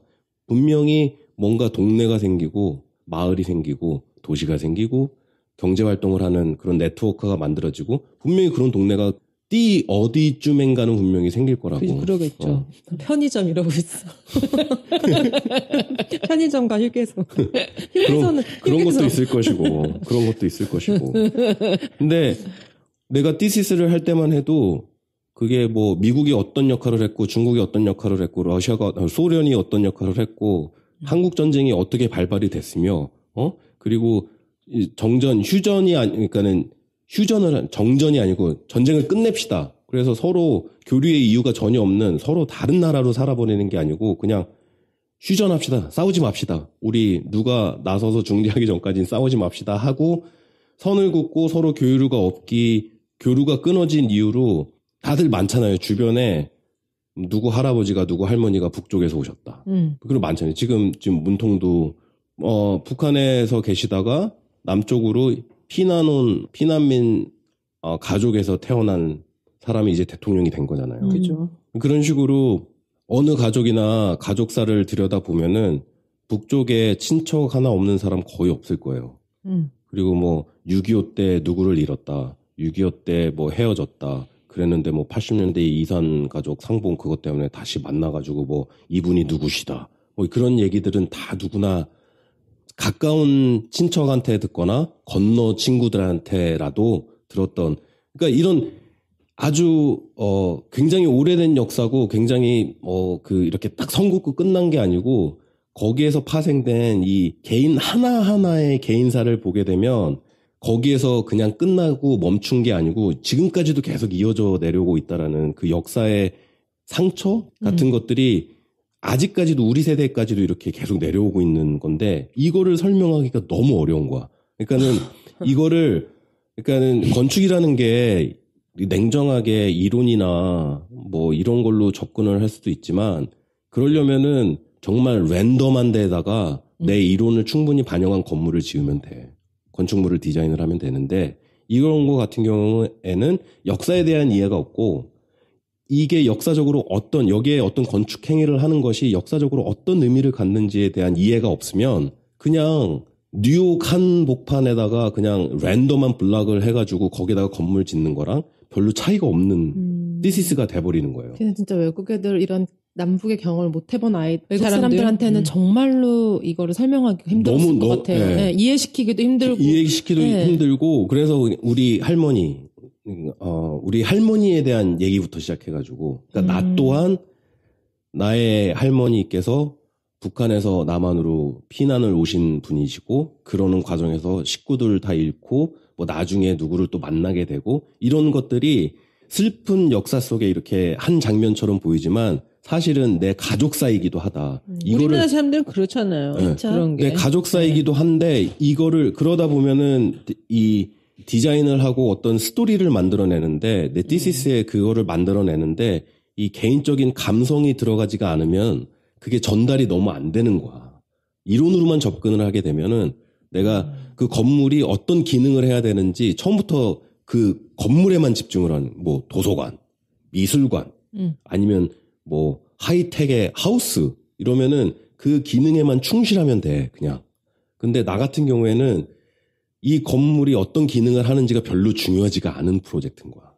분명히 뭔가 동네가 생기고 마을이 생기고 도시가 생기고 경제 활동을 하는 그런 네트워크가 만들어지고 분명히 그런 동네가 어디쯤엔가는 분명히 생길 거라고. 그러겠죠. 편의점 이러고 있어. 편의점과 휴게소. 휴게소는 그런 것도 있을 것이고. 근데 내가 티시스를 할 때만 해도 그게 뭐 미국이 어떤 역할을 했고 중국이 어떤 역할을 했고 소련이 어떤 역할을 했고 한국 전쟁이 어떻게 발발이 됐으며 그리고 정전이 아니고 전쟁을 끝냅시다. 그래서 서로 교류의 이유가 전혀 없는 서로 다른 나라로 살아보내는 게 아니고 그냥 휴전합시다. 싸우지 맙시다. 우리 누가 나서서 중재하기 전까지는 싸우지 맙시다 하고 선을 긋고 서로 교류가 끊어진 이유로 다들 많잖아요. 주변에 누구 할아버지가 누구 할머니가 북쪽에서 오셨다. 그리고 많잖아요. 지금 문통도 북한에서 계시다가 남쪽으로 피난민 가족에서 태어난 사람이 이제 대통령이 된 거잖아요. 그죠. 그런 식으로 어느 가족이나 가족사를 들여다 보면은 북쪽에 친척 하나 없는 사람 거의 없을 거예요. 그리고 뭐 6.25 때 누구를 잃었다. 6.25 때 뭐 헤어졌다. 그랬는데 뭐 80년대 이산 가족 상봉 그것 때문에 다시 만나가지고 뭐 이분이 누구시다. 뭐 그런 얘기들은 다 누구나 가까운 친척한테 듣거나 건너 친구들한테라도 들었던, 그러니까 이런 아주 굉장히 오래된 역사고 굉장히 이렇게 딱 선긋고 끝난 게 아니고 거기에서 파생된 이 개인 하나하나의 개인사를 보게 되면 거기에서 그냥 끝나고 멈춘 게 아니고 지금까지도 계속 이어져 내려오고 있다라는 그 역사의 상처 같은 것들이 아직까지도 우리 세대까지도 이렇게 계속 내려오고 있는 건데 이거를 설명하기가 너무 어려운 거야. 그러니까는 건축이라는 게 냉정하게 이론이나 뭐 이런 걸로 접근을 할 수도 있지만 그러려면은 정말 랜덤한 데다가 내 이론을 충분히 반영한 건물을 지으면 돼. 건축물을 디자인을 하면 되는데 이런 거 같은 경우에는 역사에 대한 이해가 없고 이게 역사적으로 여기에 어떤 건축 행위를 하는 것이 역사적으로 어떤 의미를 갖는지에 대한 이해가 없으면 그냥 뉴욕 한복판에다가 그냥 랜덤한 블락을 해가지고 거기다가 건물 짓는 거랑 별로 차이가 없는 디시스가 돼버리는 거예요. 근데 진짜 외국 애들 이런 남북의 경험을 못 해본 외국 사람들한테는 정말로 이거를 설명하기 힘들었을 것 같아요. 네. 네, 이해시키기도 힘들고. 힘들고 그래서 우리 할머니에 대한 얘기부터 시작해가지고 그러니까 나 또한 나의 할머니께서 북한에서 남한으로 피난을 오신 분이시고 그러는 과정에서 식구들 다 잃고 뭐 나중에 누구를 또 만나게 되고 이런 것들이 슬픈 역사 속에 이렇게 한 장면처럼 보이지만 사실은 내 가족사이기도 하다. 우리나라 사람들은 그렇잖아요. 네. 그런 게. 내 가족사이기도 한데 이거를 그러다 보면은 이 디자인을 하고 어떤 스토리를 만들어내는데 내 디시스에 그거를 만들어내는데 이 개인적인 감성이 들어가지가 않으면 그게 전달이 너무 안 되는 거야. 이론으로만 접근을 하게 되면은 내가 그 건물이 어떤 기능을 해야 되는지 처음부터 그 건물에만 집중을 하는 뭐 도서관, 미술관 아니면 뭐 하이텍의 하우스 이러면은 그 기능에만 충실하면 돼 그냥. 근데 나 같은 경우에는 이 건물이 어떤 기능을 하는지가 별로 중요하지가 않은 프로젝트인 거야.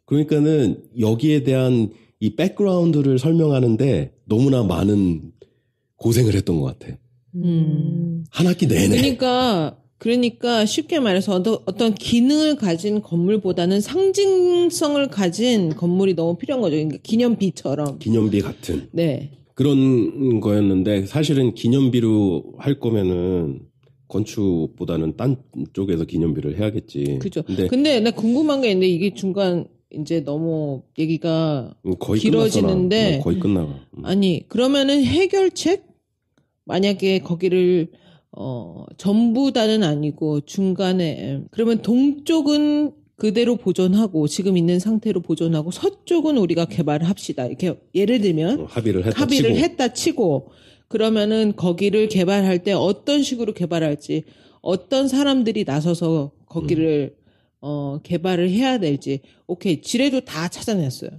그러니까는 여기에 대한 이 백그라운드를 설명하는데 너무나 많은 고생을 했던 것 같아. 한 학기 내내. 그러니까 쉽게 말해서 어떤 기능을 가진 건물보다는 상징성을 가진 건물이 너무 필요한 거죠. 그러니까 기념비처럼. 기념비 같은. 네. 그런 거였는데 사실은 기념비로 할 거면은 건축보다는 딴 쪽에서 기념비를 해야겠지. 그죠. 근데 나 궁금한 게 있는데 이게 중간 이제 너무 얘기가 거의 길어지는데 거의 끝나가. 아니 그러면은 해결책 만약에 거기를 전부 다는 아니고 중간에 그러면 동쪽은 그대로 보존하고 지금 있는 상태로 보존하고 서쪽은 우리가 개발을 합시다. 이렇게 예를 들면 합의를 했다 치고 그러면은 거기를 개발할 때 어떤 식으로 개발할지 어떤 사람들이 나서서 거기를 개발을 해야 될지 오케이 지뢰도 다 찾아냈어요.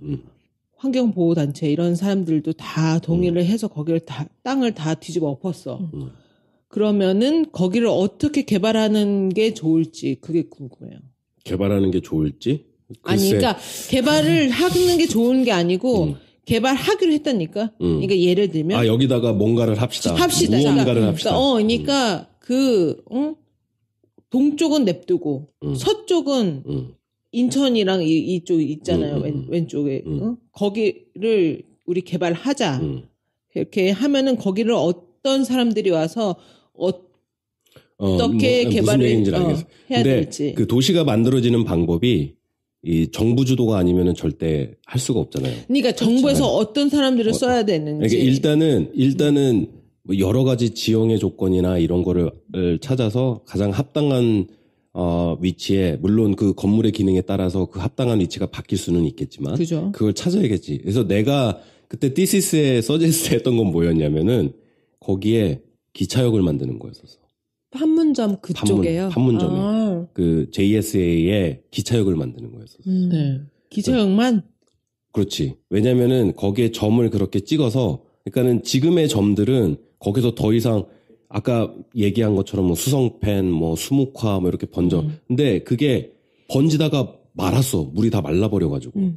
환경보호단체 이런 사람들도 다 동의를 해서 거기를 땅을 다 뒤집어 엎었어. 그러면은 거기를 어떻게 개발하는 게 좋을지 그게 궁금해요. 개발하는 게 좋을지? 아니, 그러니까 개발을 하는 게 좋은 게 아니고 개발하기로 했다니까. 그러니까 예를 들면 여기다가 뭔가를 합시다. 무언가를 합시다. 그러니까 동쪽은 냅두고 서쪽은 인천이랑 이쪽 있잖아요. 왼쪽에 거기를 우리 개발하자. 이렇게 하면은 거기를 어떤 사람들이 와서 어떻게 개발을 해야 될지. 그 도시가 만들어지는 방법이 이 정부 주도가 아니면은 절대 할 수가 없잖아요. 그러니까 정부에서 어떤 사람들을 써야 되는지. 그러니까 일단은 뭐 여러 가지 지형의 조건이나 이런 거를 찾아서 가장 합당한 위치에 물론 그 건물의 기능에 따라서 그 합당한 위치가 바뀔 수는 있겠지만 그죠. 그걸 찾아야겠지. 그래서 내가 그때 디시스에 서제스트 했던 건 뭐였냐면은 거기에 기차역을 만드는 거였었어. 판문점 그쪽에요? 판문점에. 그 JSA에 기차역을 만드는 거였었어. 네. 기차역만? 그렇지. 왜냐면은 거기에 점을 그렇게 찍어서 그러니까는 지금의 점들은 거기서 더 이상 아까 얘기한 것처럼 뭐 수성펜, 뭐 수묵화 뭐 이렇게 번져. 근데 그게 번지다가 말았어. 물이 다 말라버려가지고.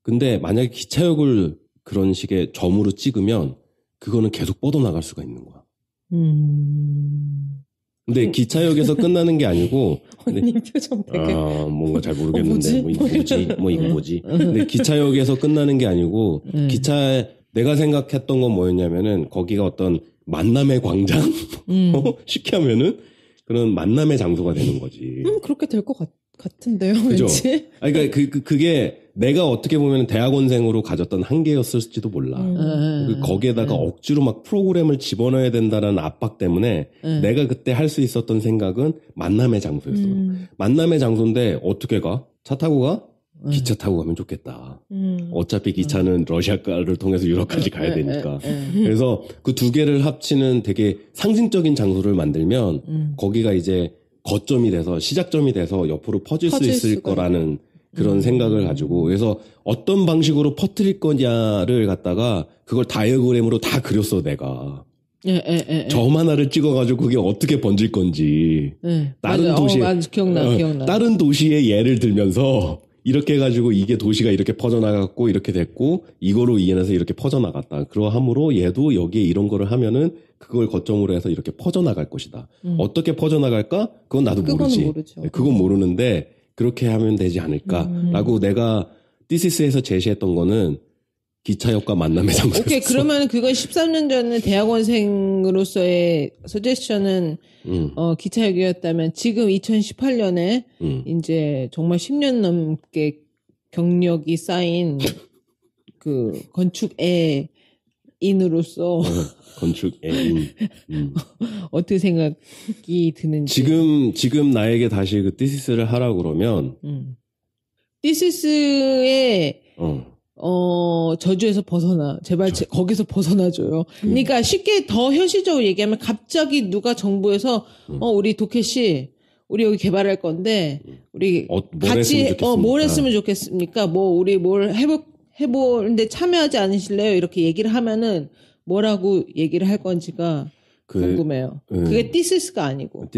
근데 만약에 기차역을 그런 식의 점으로 찍으면 그거는 계속 뻗어나갈 수가 있는 거야. 근데 기차역에서 끝나는 게 아니고. 언니 표정 되게. 뭔가 잘 모르겠는데. 이거 뭐지? 근데 기차역에서 끝나는 게 아니고, 내가 생각했던 건 뭐였냐면은, 거기가 어떤 만남의 광장? 쉽게 하면은, 그런 만남의 장소가 되는 거지. 그렇게 될 것 같은데요, 그죠? 왠지? 아니, 그러니까 그게 내가 어떻게 보면 대학원생으로 가졌던 한계였을지도 몰라. 거기에다가 억지로 막 프로그램을 집어넣어야 된다는 압박 때문에 내가 그때 할 수 있었던 생각은 만남의 장소였어. 만남의 장소인데 어떻게 가? 차 타고 가? 기차 타고 가면 좋겠다. 어차피 기차는 러시아가를 통해서 유럽까지 가야 되니까. 그래서 그 두 개를 합치는 되게 상징적인 장소를 만들면 거기가 이제 거점이 돼서 시작점이 돼서 옆으로 퍼질 수 있을 거라는 그런 생각을 가지고 그래서 어떤 방식으로 퍼뜨릴 거냐를 갖다가 그걸 다이어그램으로 다 그렸어 내가. 점 하나를 찍어가지고 그게 어떻게 번질 건지. 다른 도시, 기억나. 다른 도시의 예를 들면서 이렇게 해가지고 이게 도시가 이렇게 퍼져나갔고 이렇게 됐고 이거로 이해해서 이렇게 퍼져나갔다. 그러함으로 얘도 여기에 이런 거를 하면은 그걸 거점으로 해서 이렇게 퍼져나갈 것이다. 어떻게 퍼져나갈까? 그건 나도 모르지. 모르죠. 그건 모르는데 그렇게 하면 되지 않을까라고 내가 디시스에서 제시했던 거는 기차역과 만남의 장소였어. 오케이, 그러면 그건 13년 전에 대학원생으로서의 서제션은 기차역이었다면 지금 2018년에 이제 정말 10년 넘게 경력이 쌓인 그 건축의 인으로서 건축의 인. 어떻게 생각이 드는지. 지금 나에게 다시 그 디시스를 하라고 그러면 디시스의 저주에서 벗어나. 제발 거기서 벗어나줘요. 그러니까 쉽게 더 현실적으로 얘기하면 갑자기 누가 정부에서 우리 도케씨 우리 여기 개발할 건데 우리 같이 뭘 했으면 좋겠습니까? 뭐 우리 뭘 해보는데 참여하지 않으실래요? 이렇게 얘기를 하면은 뭐라고 얘기를 할 건지가 궁금해요. 그게 디시스가 아니고.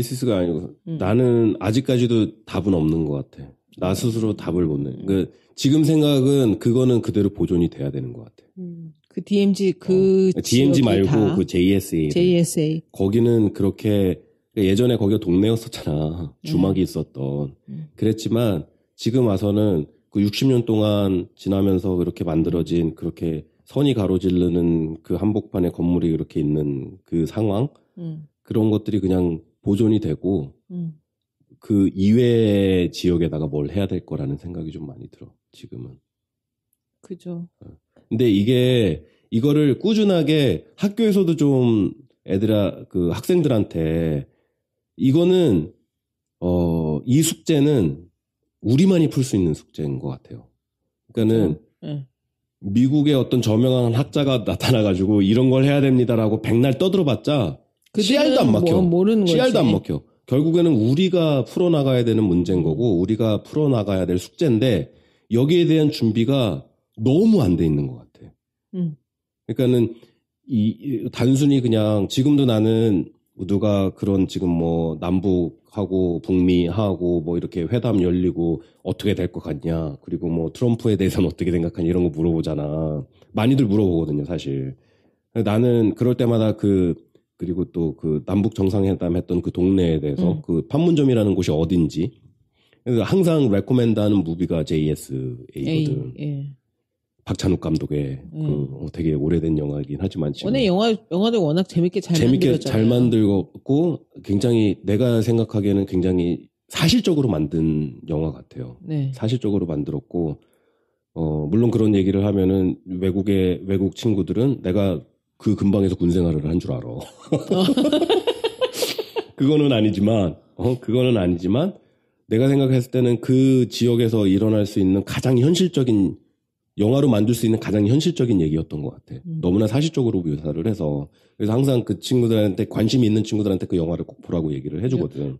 나는 아직까지도 답은 없는 것 같아. 나 스스로 답을 못 내. 지금 생각은 그거는 그대로 보존이 돼야 되는 것 같아. 그 DMZ DMZ 말고 그 JSA. 거기는 그렇게 예전에 거기가 동네였었잖아. 주막이 있었던. 그랬지만 지금 와서는 그 60년 동안 지나면서 그렇게 만들어진 그렇게 선이 가로지르는 그 한복판에 건물이 이렇게 있는 그 상황 그런 것들이 그냥 보존이 되고 그 이외의 지역에다가 뭘 해야 될 거라는 생각이 좀 많이 들어 지금은. 그죠. 근데 이거를 꾸준하게 학교에서도 좀 그 학생들한테 이거는 이 숙제는 우리만이 풀 수 있는 숙제인 것 같아요. 그러니까는 미국의 어떤 저명한 학자가 나타나가지고 이런 걸 해야 됩니다라고 백날 떠들어봤자 씨알도 안 막혀. 씨알도 안 막혀. 결국에는 우리가 풀어나가야 되는 문제인 거고 우리가 풀어나가야 될 숙제인데 여기에 대한 준비가 너무 안 돼 있는 것 같아. 그러니까는 단순히 그냥 지금도 나는 누가 그런 지금 뭐 남북하고 북미하고 뭐 이렇게 회담 열리고 어떻게 될 것 같냐 그리고 뭐 트럼프에 대해서는 어떻게 생각하냐 이런 거 물어보잖아. 많이들 물어보거든요 사실. 나는 그럴 때마다 그리고 또 그 남북 정상회담 했던 그 동네에 대해서 그 판문점이라는 곳이 어딘지 항상 레코멘드하는 무비가 JSA거든. 박찬욱 감독의 그 되게 오래된 영화이긴 하지만 지금 영화도 워낙 재밌게 잘 만들었고 굉장히 내가 생각하기에는 굉장히 사실적으로 만든 영화 같아요. 네. 사실적으로 만들었고 물론 그런 얘기를 하면은 외국 친구들은 내가 그 근방에서 군 생활을 한 줄 알아. 그거는 아니지만 내가 생각했을 때는 그 지역에서 일어날 수 있는 가장 현실적인 영화로 만들 수 있는 가장 현실적인 얘기였던 것 같아. 너무나 사실적으로 묘사를 해서. 그래서 항상 그 친구들한테 관심이 있는 친구들한테 그 영화를 꼭 보라고 얘기를 해주거든.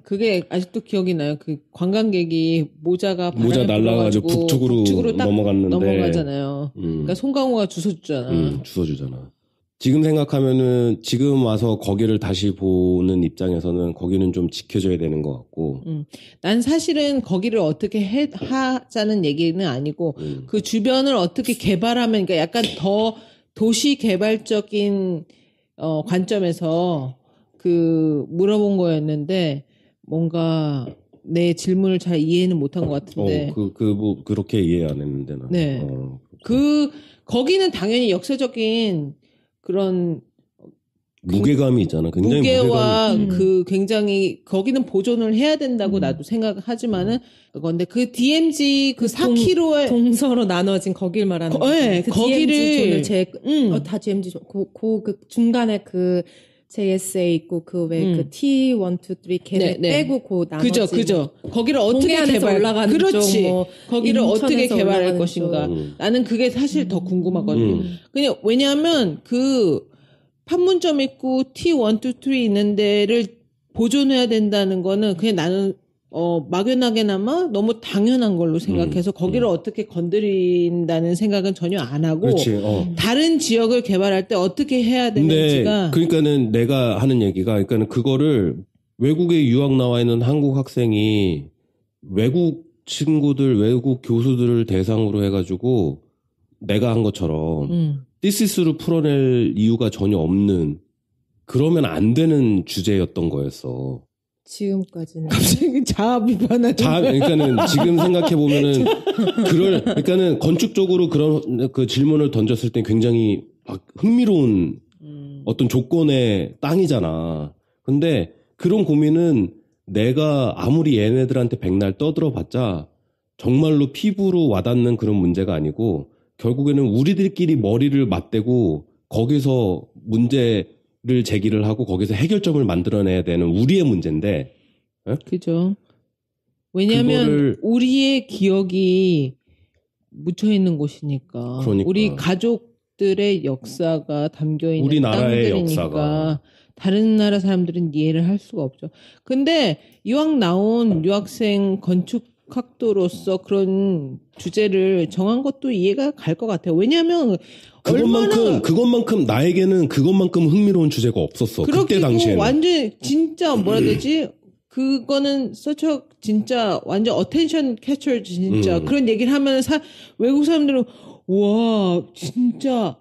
그게 아직도 기억이 나요. 그 관광객이 모자 날라가지고 북쪽으로 딱 넘어갔는데 넘어가잖아요. 그러니까 송강호가 주워주잖아. 주워주잖아. 지금 생각하면은 지금 와서 거기를 다시 보는 입장에서는 거기는 좀 지켜줘야 되는 것 같고. 난 사실은 거기를 어떻게 하자는 얘기는 아니고 그 주변을 어떻게 개발하면 그러니까 약간 더 도시 개발적인 관점에서 그 물어본 거였는데 뭔가 내 질문을 잘 이해는 못한 것 같은데. 뭐 그렇게 이해 안 했는데 나. 네. 거기는 당연히 역사적인 그런 무게감이 있잖아. 굉장히 무게와 굉장히 거기는 보존을 해야 된다고 나도 생각하지만은 그건데 그 DMZ 그 4km의 동서로 나눠진 거길 말하는 거죠. 네, 그 거기를 다 DMZ 그 중간에 그 JSA 있고 그 왜 그 T1, 2, 3 걔네 빼고 그 나머지 그죠. 거기를 어떻게 올라가는 그렇지. 뭐 거기를 어떻게 개발할 것인가. 나는 그게 사실 더 궁금하거든요. 그냥 왜냐하면 그 판문점 있고 T1, 2, 3 있는 데를 보존해야 된다는 거는 그냥 나는 막연하게나마 너무 당연한 걸로 생각해서 거기를 어떻게 건드린다는 생각은 전혀 안 하고 그렇지, 다른 지역을 개발할 때 어떻게 해야 되는지가 그러니까는 내가 하는 얘기가 그러니까는 그거를 외국에 유학 나와 있는 한국 학생이 외국 친구들, 외국 교수들을 대상으로 해가지고 내가 한 것처럼 티시스로 풀어낼 이유가 전혀 없는 그러면 안 되는 주제였던 거였어. 지금까지는 갑자기 자아 비판하는 그러니까는 지금 생각해 보면은 그러니까는 건축적으로 그런 그 질문을 던졌을 때 굉장히 흥미로운 어떤 조건의 땅이잖아. 근데 그런 고민은 내가 아무리 얘네들한테 백날 떠들어봤자 정말로 피부로 와닿는 그런 문제가 아니고 결국에는 우리들끼리 머리를 맞대고 거기서 문제를 제기를 하고 거기서 해결점을 만들어내야 되는 우리의 문제인데. 에? 그죠. 왜냐하면 우리의 기억이 묻혀있는 곳이니까. 그러니까. 우리 가족들의 역사가 담겨있는 우리나라의 땅들이니까 역사가. 다른 나라 사람들은 이해를 할 수가 없죠. 근데 유학 나온 유학생 건축학도로서 그런 주제를 정한 것도 이해가 갈 것 같아요. 왜냐하면 그것만큼 나에게는 그것만큼 흥미로운 주제가 없었어. 그때 당시에는. 완전 진짜 뭐라 해야 되지? 그거는 진짜 완전 어텐션 캐처 진짜 그런 얘기를 하면 외국 사람들은 와 진짜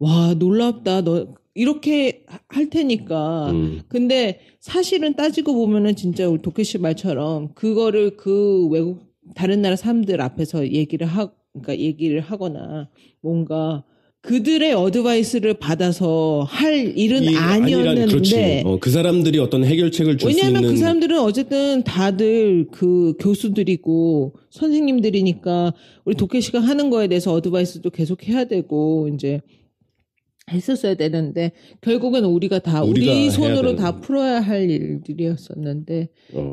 와 놀랍다 너 이렇게 할 테니까. 근데 사실은 따지고 보면은 진짜 우리 도케 씨 말처럼 그거를 그 외국 다른 나라 사람들 앞에서 그러니까 얘기를 하거나 뭔가 그들의 어드바이스를 받아서 할 일은 아니었는데. 그 사람들이 어떤 해결책을 줄 수 있는. 왜냐하면 그 사람들은 어쨌든 다들 그 교수들이고 선생님들이니까 우리 도케 씨가 하는 거에 대해서 어드바이스도 계속 해야 되고 이제 했었어야 되는데 결국은 우리가 우리 손으로 다 풀어야 할 일들이었었는데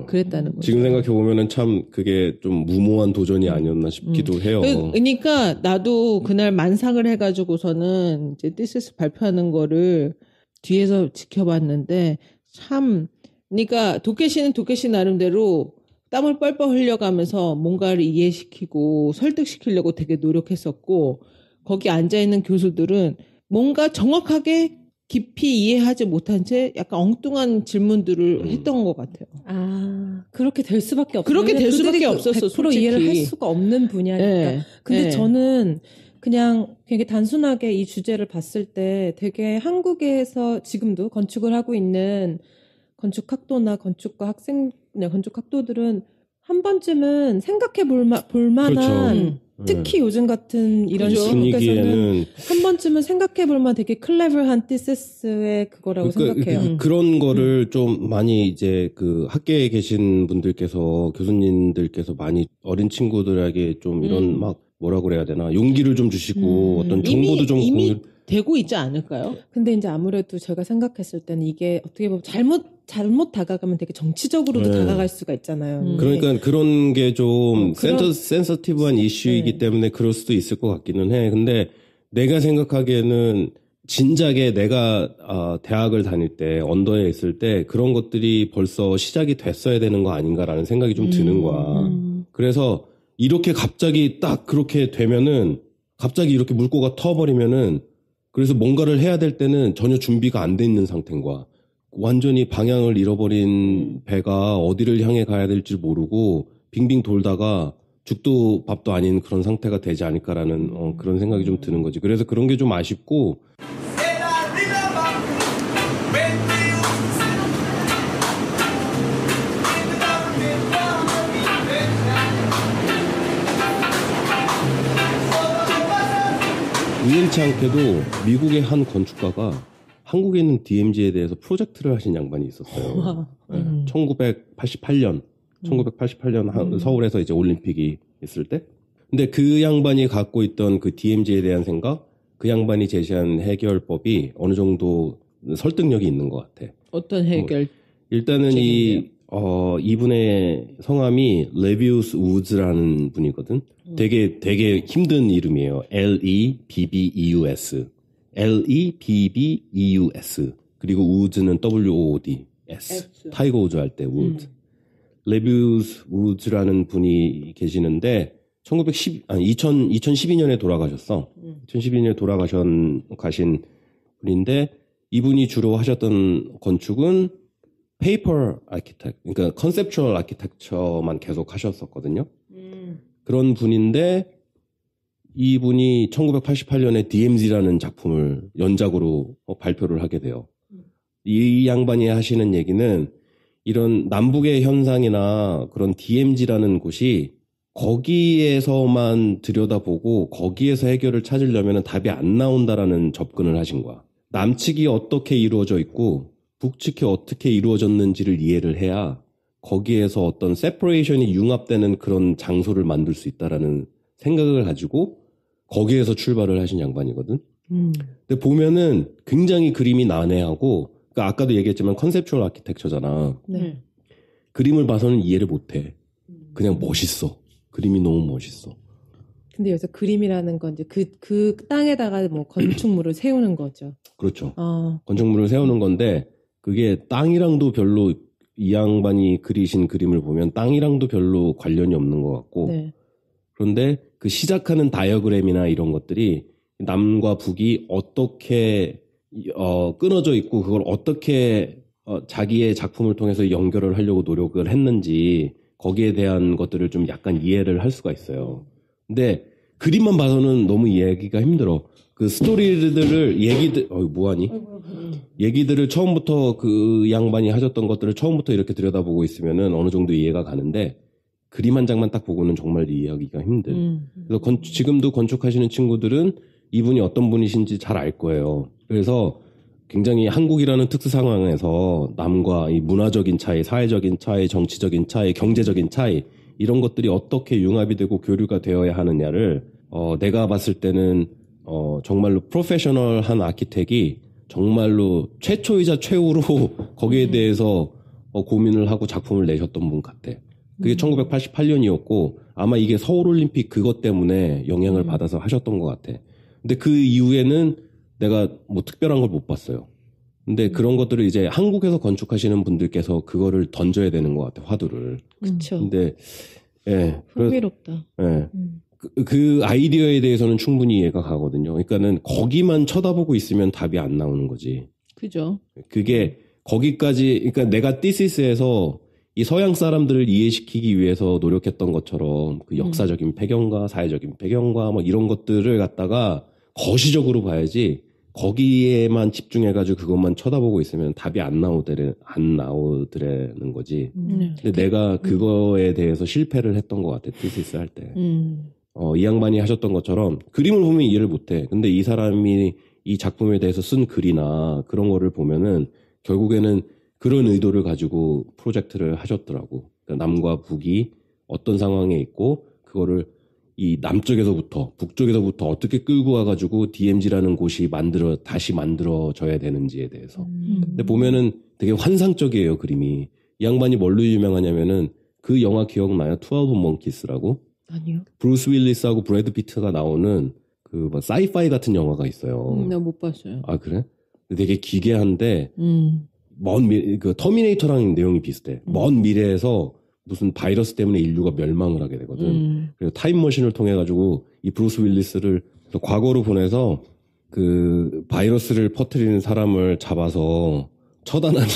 그랬다는 거죠. 지금 생각해 보면은 참 그게 좀 무모한 도전이 아니었나 싶기도 해요. 그러니까 나도 그날 만상을 해가지고서는 이제 티시스 발표하는 거를 뒤에서 지켜봤는데 참 그러니까 도케 씨는 도케 씨 나름대로 땀을 뻘뻘 흘려가면서 뭔가를 이해시키고 설득시키려고 되게 노력했었고 거기 앉아있는 교수들은 뭔가 정확하게 깊이 이해하지 못한 채 약간 엉뚱한 질문들을 했던 것 같아요. 그렇게 될 수밖에 없어요. 그렇게 될 수밖에 없었어. 100% 솔직히. 이해를 할 수가 없는 분야니까. 네. 근데 저는 그냥 되게 단순하게 이 주제를 봤을 때 되게 한국에서 지금도 건축을 하고 있는 건축학도나 건축학도들은 한 번쯤은 생각해 볼 만한 특히 요즘 같은 이런 시국에서는 한 번쯤은 생각해 볼 만한 되게 클레버한 티시스의 그거라고 생각해요. 그런 거를 좀 많이 이제 그 학계에 계신 분들께서 교수님들께서 많이 어린 친구들에게 좀 이런 막 뭐라 그래야 되나 용기를 좀 주시고 어떤 정보도 좀 이미 되고 있지 않을까요? 근데 이제 아무래도 제가 생각했을 때는 이게 어떻게 보면 잘못 다가가면 되게 정치적으로도 다가갈 수가 있잖아요. 그러니까 그런 게 좀 센서티브한 이슈이기 때문에 그럴 수도 있을 것 같기는 해. 근데 내가 생각하기에는 진작에 내가 대학을 다닐 때 언더에 있을 때 그런 것들이 벌써 시작이 됐어야 되는 거 아닌가라는 생각이 좀 드는 거야. 그래서 이렇게 갑자기 딱 그렇게 되면은 갑자기 이렇게 물꼬가 터버리면은 그래서 뭔가를 해야 될 때는 전혀 준비가 안 돼 있는 상태인 거야. 완전히 방향을 잃어버린 배가 어디를 향해 가야 될지 모르고 빙빙 돌다가 죽도 밥도 아닌 그런 상태가 되지 않을까라는 그런 생각이 좀 드는 거지. 그래서 그런 게 좀 아쉽고. 우연치 않게도 미국의 한 건축가가 한국에 있는 DMZ에 대해서 프로젝트를 하신 양반이 있었어요. 네, 1988년 서울에서 이제 올림픽이 있을 때. 근데 그 양반이 갖고 있던 그 DMZ에 대한 생각, 그 양반이 제시한 해결법이 어느 정도 설득력이 있는 것 같아. 어떤 해결? 일단은 이분의 성함이 레비우스 우즈라는 분이거든. 되게 힘든 이름이에요. L-E-B-B-E-U-S. L-E-B-B-E-U-S. 그리고 우즈는 W-O-O-D-S. 타이거 우즈 할 때 우즈. 레비우스 우즈라는 분이 계시는데 2012년에 돌아가셨어. 2012년에 가신 분인데 이분이 주로 하셨던 건축은 페이퍼 아키텍, 그러니까 컨셉추얼 아키텍처만 계속 하셨었거든요. 그런 분인데 이분이 1988년에 DMZ라는 작품을 연작으로 발표를 하게 돼요. 이 양반이 하시는 얘기는 이런 남북의 현상이나 그런 DMZ라는 곳이 거기에서만 들여다보고 거기에서 해결을 찾으려면 답이 안 나온다라는 접근을 하신 거야. 남측이 어떻게 이루어져 있고 북측이 어떻게 이루어졌는지를 이해를 해야 거기에서 어떤 세퍼레이션이 융합되는 그런 장소를 만들 수 있다라는 생각을 가지고 거기에서 출발을 하신 양반이거든. 근데 보면은 굉장히 그림이 난해하고, 그러니까 아까도 얘기했지만 컨셉추얼 아키텍처잖아. 네. 그림을 봐서는 이해를 못해. 그냥 멋있어. 그림이 너무 멋있어. 근데 여기서 그림이라는 건 이제 그 땅에다가 뭐 건축물을 세우는 거죠. 그렇죠. 건축물을 세우는 건데 그게 땅이랑도 별로 이 양반이 그리신 그림을 보면 땅이랑도 별로 관련이 없는 것 같고. 네. 그런데 그 시작하는 다이어그램이나 이런 것들이 남과 북이 어떻게 끊어져 있고 그걸 어떻게 자기의 작품을 통해서 연결을 하려고 노력을 했는지 거기에 대한 것들을 좀 약간 이해를 할 수가 있어요. 근데 그림만 봐서는 너무 이해하기가 힘들어. 그 스토리들을 뭐하니? 얘기들을 처음부터 그 양반이 하셨던 것들을 처음부터 이렇게 들여다보고 있으면은 어느 정도 이해가 가는데 그림 한 장만 딱 보고는 정말 이해하기가 힘든. 그래서 지금도 건축하시는 친구들은 이분이 어떤 분이신지 잘 알 거예요. 그래서 굉장히 한국이라는 특수 상황에서 남과 이 문화적인 차이, 사회적인 차이, 정치적인 차이, 경제적인 차이 이런 것들이 어떻게 융합이 되고 교류가 되어야 하느냐를 내가 봤을 때는 정말로 프로페셔널한 아키텍이 정말로 최초이자 최후로 거기에 대해서 고민을 하고 작품을 내셨던 분 같아. 그게 1988년이었고 아마 이게 서울올림픽 그것 때문에 영향을 받아서 하셨던 것 같아. 근데 그 이후에는 내가 뭐 특별한 걸 못 봤어요. 근데 그런 것들을 이제 한국에서 건축하시는 분들께서 그거를 던져야 되는 것 같아, 화두를. 그렇죠. 근데 예, 흥미롭다. 예. 그 아이디어에 대해서는 충분히 이해가 가거든요. 그러니까는 거기만 쳐다보고 있으면 답이 안 나오는 거지. 그죠. 그게 거기까지, 그러니까 내가 티시스에서 이 서양 사람들을 이해시키기 위해서 노력했던 것처럼 그 역사적인 배경과 사회적인 배경과 뭐 이런 것들을 갖다가 거시적으로 봐야지 거기에만 집중해가지고 그것만 쳐다보고 있으면 답이 안 나오더라는 거지. 근데 내가 그거에 대해서 실패를 했던 것 같아, 티시스 할 때. 이 양반이 하셨던 것처럼 그림을 보면 이해를 못해. 근데 이 사람이 이 작품에 대해서 쓴 글이나 그런 거를 보면은 결국에는 그런 의도를 가지고 프로젝트를 하셨더라고. 그러니까 남과 북이 어떤 상황에 있고 그거를 이 남쪽에서부터 북쪽에서부터 어떻게 끌고 와가지고 DMZ라는 곳이 다시 만들어져야 되는지에 대해서. 근데 보면은 되게 환상적이에요, 그림이. 이 양반이 뭘로 유명하냐면은 그 영화 기억나요? 12 Monkeys라고? 아니요. 브루스 윌리스하고 브래드 피트가 나오는 그 뭐 사이파이 같은 영화가 있어요. 나 못 봤어요. 아, 그래? 되게 기괴한데 그 터미네이터랑 내용이 비슷해. 먼 미래에서 무슨 바이러스 때문에 인류가 멸망을 하게 되거든. 그래서 타임머신을 통해 가지고 이 브루스 윌리스를 과거로 보내서 그 바이러스를 퍼뜨리는 사람을 잡아서 처단하는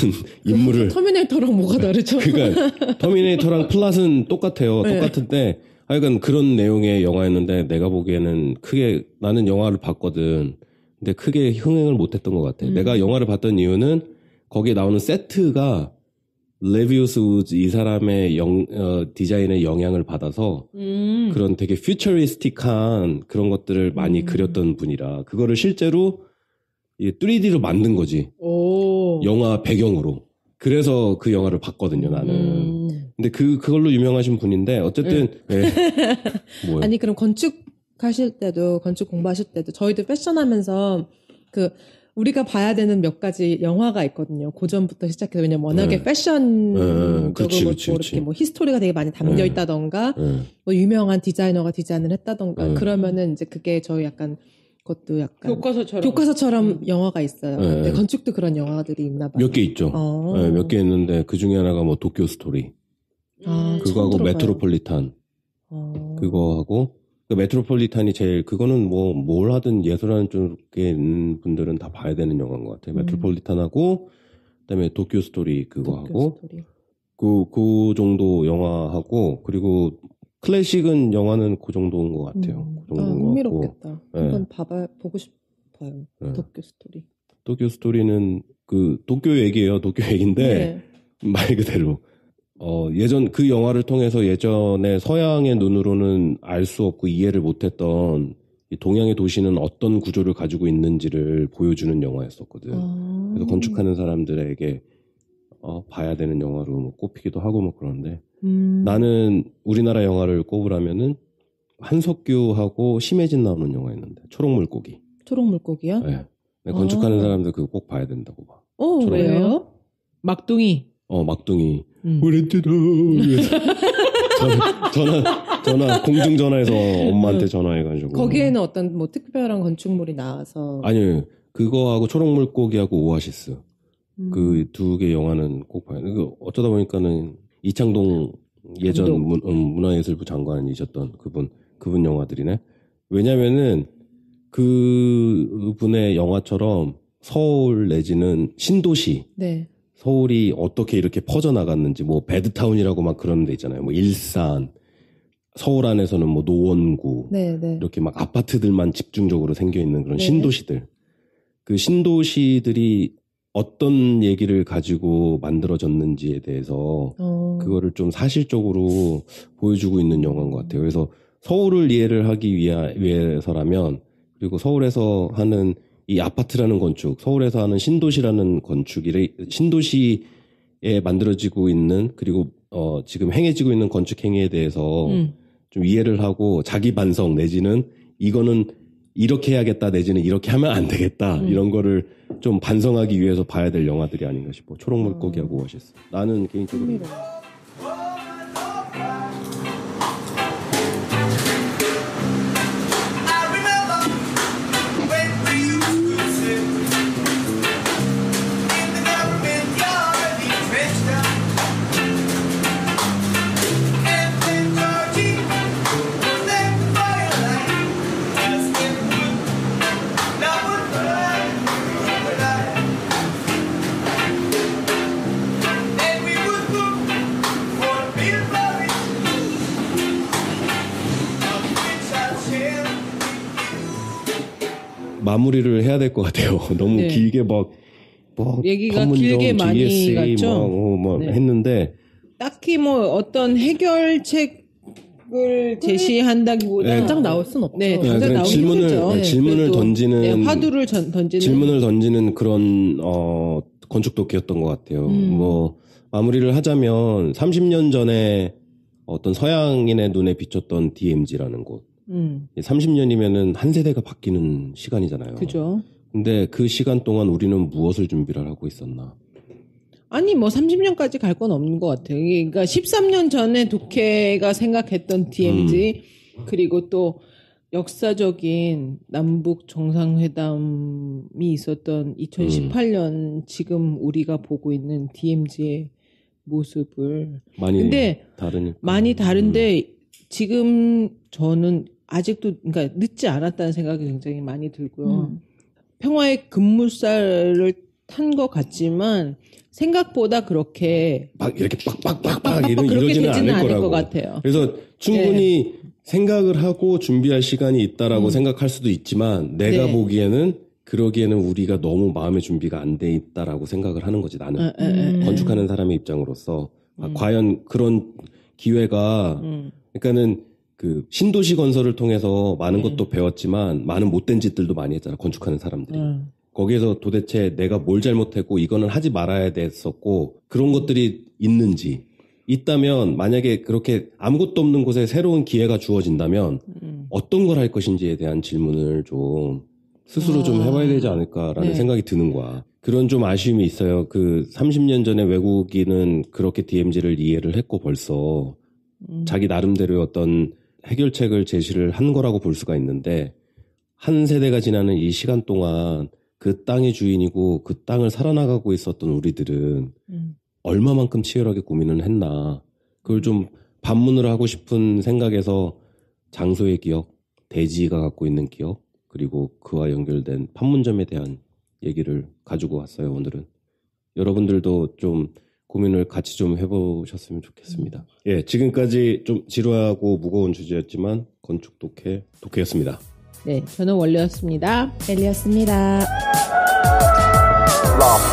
임무를 터미네이터랑 뭐가 다르죠? 그러니까 터미네이터랑 플랫은 똑같아요. 네. 똑같은데 하여간 그런 내용의 영화였는데 내가 보기에는 크게 나는 영화를 봤거든. 근데 크게 흥행을 못했던 것 같아. 내가 영화를 봤던 이유는 거기에 나오는 세트가 레비우스 우즈 이 사람의 디자인의 영향을 받아서 그런 되게 퓨처리스틱한 그런 것들을 많이 그렸던 분이라 그거를 실제로 3D로 만든 거지. 오. 영화 배경으로. 그래서 그 영화를 봤거든요, 나는. 근데 그걸로 유명하신 분인데 어쨌든 네. 뭐요? 아니 그럼 건축 공부하실 때도 저희도 패션 하면서 우리가 봐야 되는 몇 가지 영화가 있거든요. 고전부터 시작해서 왜냐면 워낙에 패션적으로 이렇게 뭐 히스토리가 되게 많이 담겨 있다던가 뭐 유명한 디자이너가 디자인을 했다던가 그러면은 이제 그게 저희 약간 그것도 약간 교과서처럼 영화가 있어요. 근데 건축도 그런 영화들이 있나 봐요. 몇 개 있죠. 네, 몇 개 있는데 그 중에 하나가 뭐 도쿄 스토리. 그거하고 메트로폴리탄. 그거 하고 메트로폴리탄이 제일 그거는 뭐 뭘 하든 예술하는 쪽에 있는 분들은 다 봐야 되는 영화인 것 같아요. 메트로폴리탄하고 그다음에 도쿄 스토리 그거 하고 그 정도 영화하고 그리고 클래식은 영화는 그 정도인 것 같아요. 그 정도인 흥미롭겠다. 한번 보고 싶어요. 도쿄 스토리. 도쿄 스토리는 그 도쿄 얘기예요. 도쿄 얘기인데 말 그대로 예전 그 영화를 통해서 예전에 서양의 눈으로는 알 수 없고 이해를 못했던 이 동양의 도시는 어떤 구조를 가지고 있는지를 보여주는 영화였었거든. 그래서 건축하는 사람들에게 봐야 되는 영화로 뭐 꼽히기도 하고 뭐 그런데 나는 우리나라 영화를 꼽으라면은 한석규하고 심혜진 나오는 영화였는데 초록물고기. 초록물고기요? 네. 건축하는 사람들 그거 꼭 봐야 된다고 봐. 왜요? 막둥이. 막둥이. 그랬잖아. 전화 공중전화해서 엄마한테 전화해가지고. 거기에는 어떤 뭐 특별한 건축물이 나와서. 아니요. 그거하고 초록물고기하고 오아시스. 그 두 개 영화는 꼭 봐요. 어쩌다 보니까는 이창동 예전 문화예술부 장관이셨던 그분 영화들이네. 왜냐면은 그분의 영화처럼 서울 내지는 신도시. 네. 서울이 어떻게 이렇게 퍼져나갔는지, 뭐, 배드타운이라고 막 그런 데 있잖아요. 뭐, 일산, 서울 안에서는 뭐, 노원구, 이렇게 막 아파트들만 집중적으로 생겨있는 그런 신도시들. 그 신도시들이 어떤 얘기를 가지고 만들어졌는지에 대해서, 그거를 좀 사실적으로 보여주고 있는 영화인 것 같아요. 그래서 서울을 이해를 하기 위해서라면, 그리고 서울에서 하는 이 아파트라는 건축, 서울에서 하는 신도시라는 신도시에 만들어지고 있는 그리고 지금 행해지고 있는 건축 행위에 대해서 좀 이해를 하고 자기 반성 내지는 이거는 이렇게 해야겠다 내지는 이렇게 하면 안 되겠다 이런 거를 좀 반성하기 위해서 봐야 될 영화들이 아닌가 싶어. 초록물고기하고 오아시스. 나는 개인적으로 마무리를 해야 될 것 같아요. 너무 길게 얘기가 길게 많이 GSA 갔죠. 했는데 딱히 뭐 어떤 해결책을 제시한다기보다 당장 나올 순 없죠. 당장 나올 수 없죠. 질문을 던지는 화두를 던지는 질문을 던지는 그런 건축 도끼였던 것 같아요. 뭐 마무리를 하자면 30년 전에 어떤 서양인의 눈에 비쳤던 DMZ라는 곳. 30년이면은 한 세대가 바뀌는 시간이잖아요. 그죠. 근데 그 시간 동안 우리는 무엇을 준비를 하고 있었나? 아니, 뭐 30년까지 갈 건 없는 것 같아요. 그러니까 13년 전에 독해가 생각했던 DMZ, 그리고 또 역사적인 남북 정상회담이 있었던 2018년 지금 우리가 보고 있는 DMZ의 모습을 많이 다른데 지금 저는 아직도 그러니까 늦지 않았다는 생각이 굉장히 많이 들고요. 평화의 급물살을 탄 것 같지만 생각보다 그렇게 막 이렇게 빡빡빡빡 이러지는 않을 거라고. 것 같아요. 그래서 충분히 생각을 하고 준비할 시간이 있다라고 생각할 수도 있지만 내가 보기에는 그러기에는 우리가 너무 마음의 준비가 안 돼 있다라고 생각을 하는 거지 나는. 건축하는 사람의 입장으로서 과연 그런 기회가 그러니까는 그 신도시 건설을 통해서 많은 것도 배웠지만 많은 못된 짓들도 많이 했잖아 건축하는 사람들이. 거기에서 도대체 내가 뭘 잘못했고 이거는 하지 말아야 됐었고 그런 것들이 있는지 있다면 만약에 그렇게 아무것도 없는 곳에 새로운 기회가 주어진다면 어떤 걸 할 것인지에 대한 질문을 좀 스스로 좀 해봐야 되지 않을까라는 생각이 드는 거야. 그런 좀 아쉬움이 있어요. 그 30년 전에 외국인은 그렇게 DMZ를 이해를 했고 벌써 자기 나름대로의 어떤 해결책을 제시를 한 거라고 볼 수가 있는데 한 세대가 지나는 이 시간 동안 그 땅의 주인이고 그 땅을 살아나가고 있었던 우리들은 얼마만큼 치열하게 고민을 했나. 그걸 좀 반문을 하고 싶은 생각에서 장소의 기억, 대지가 갖고 있는 기억, 그리고 그와 연결된 판문점에 대한 얘기를 가지고 왔어요, 오늘은. 여러분들도 좀 고민을 같이 좀 해보셨으면 좋겠습니다. 예, 지금까지 좀 지루하고 무거운 주제였지만 건축 독해였습니다. 네, 저는 원래였습니다. 엘리였습니다. Love.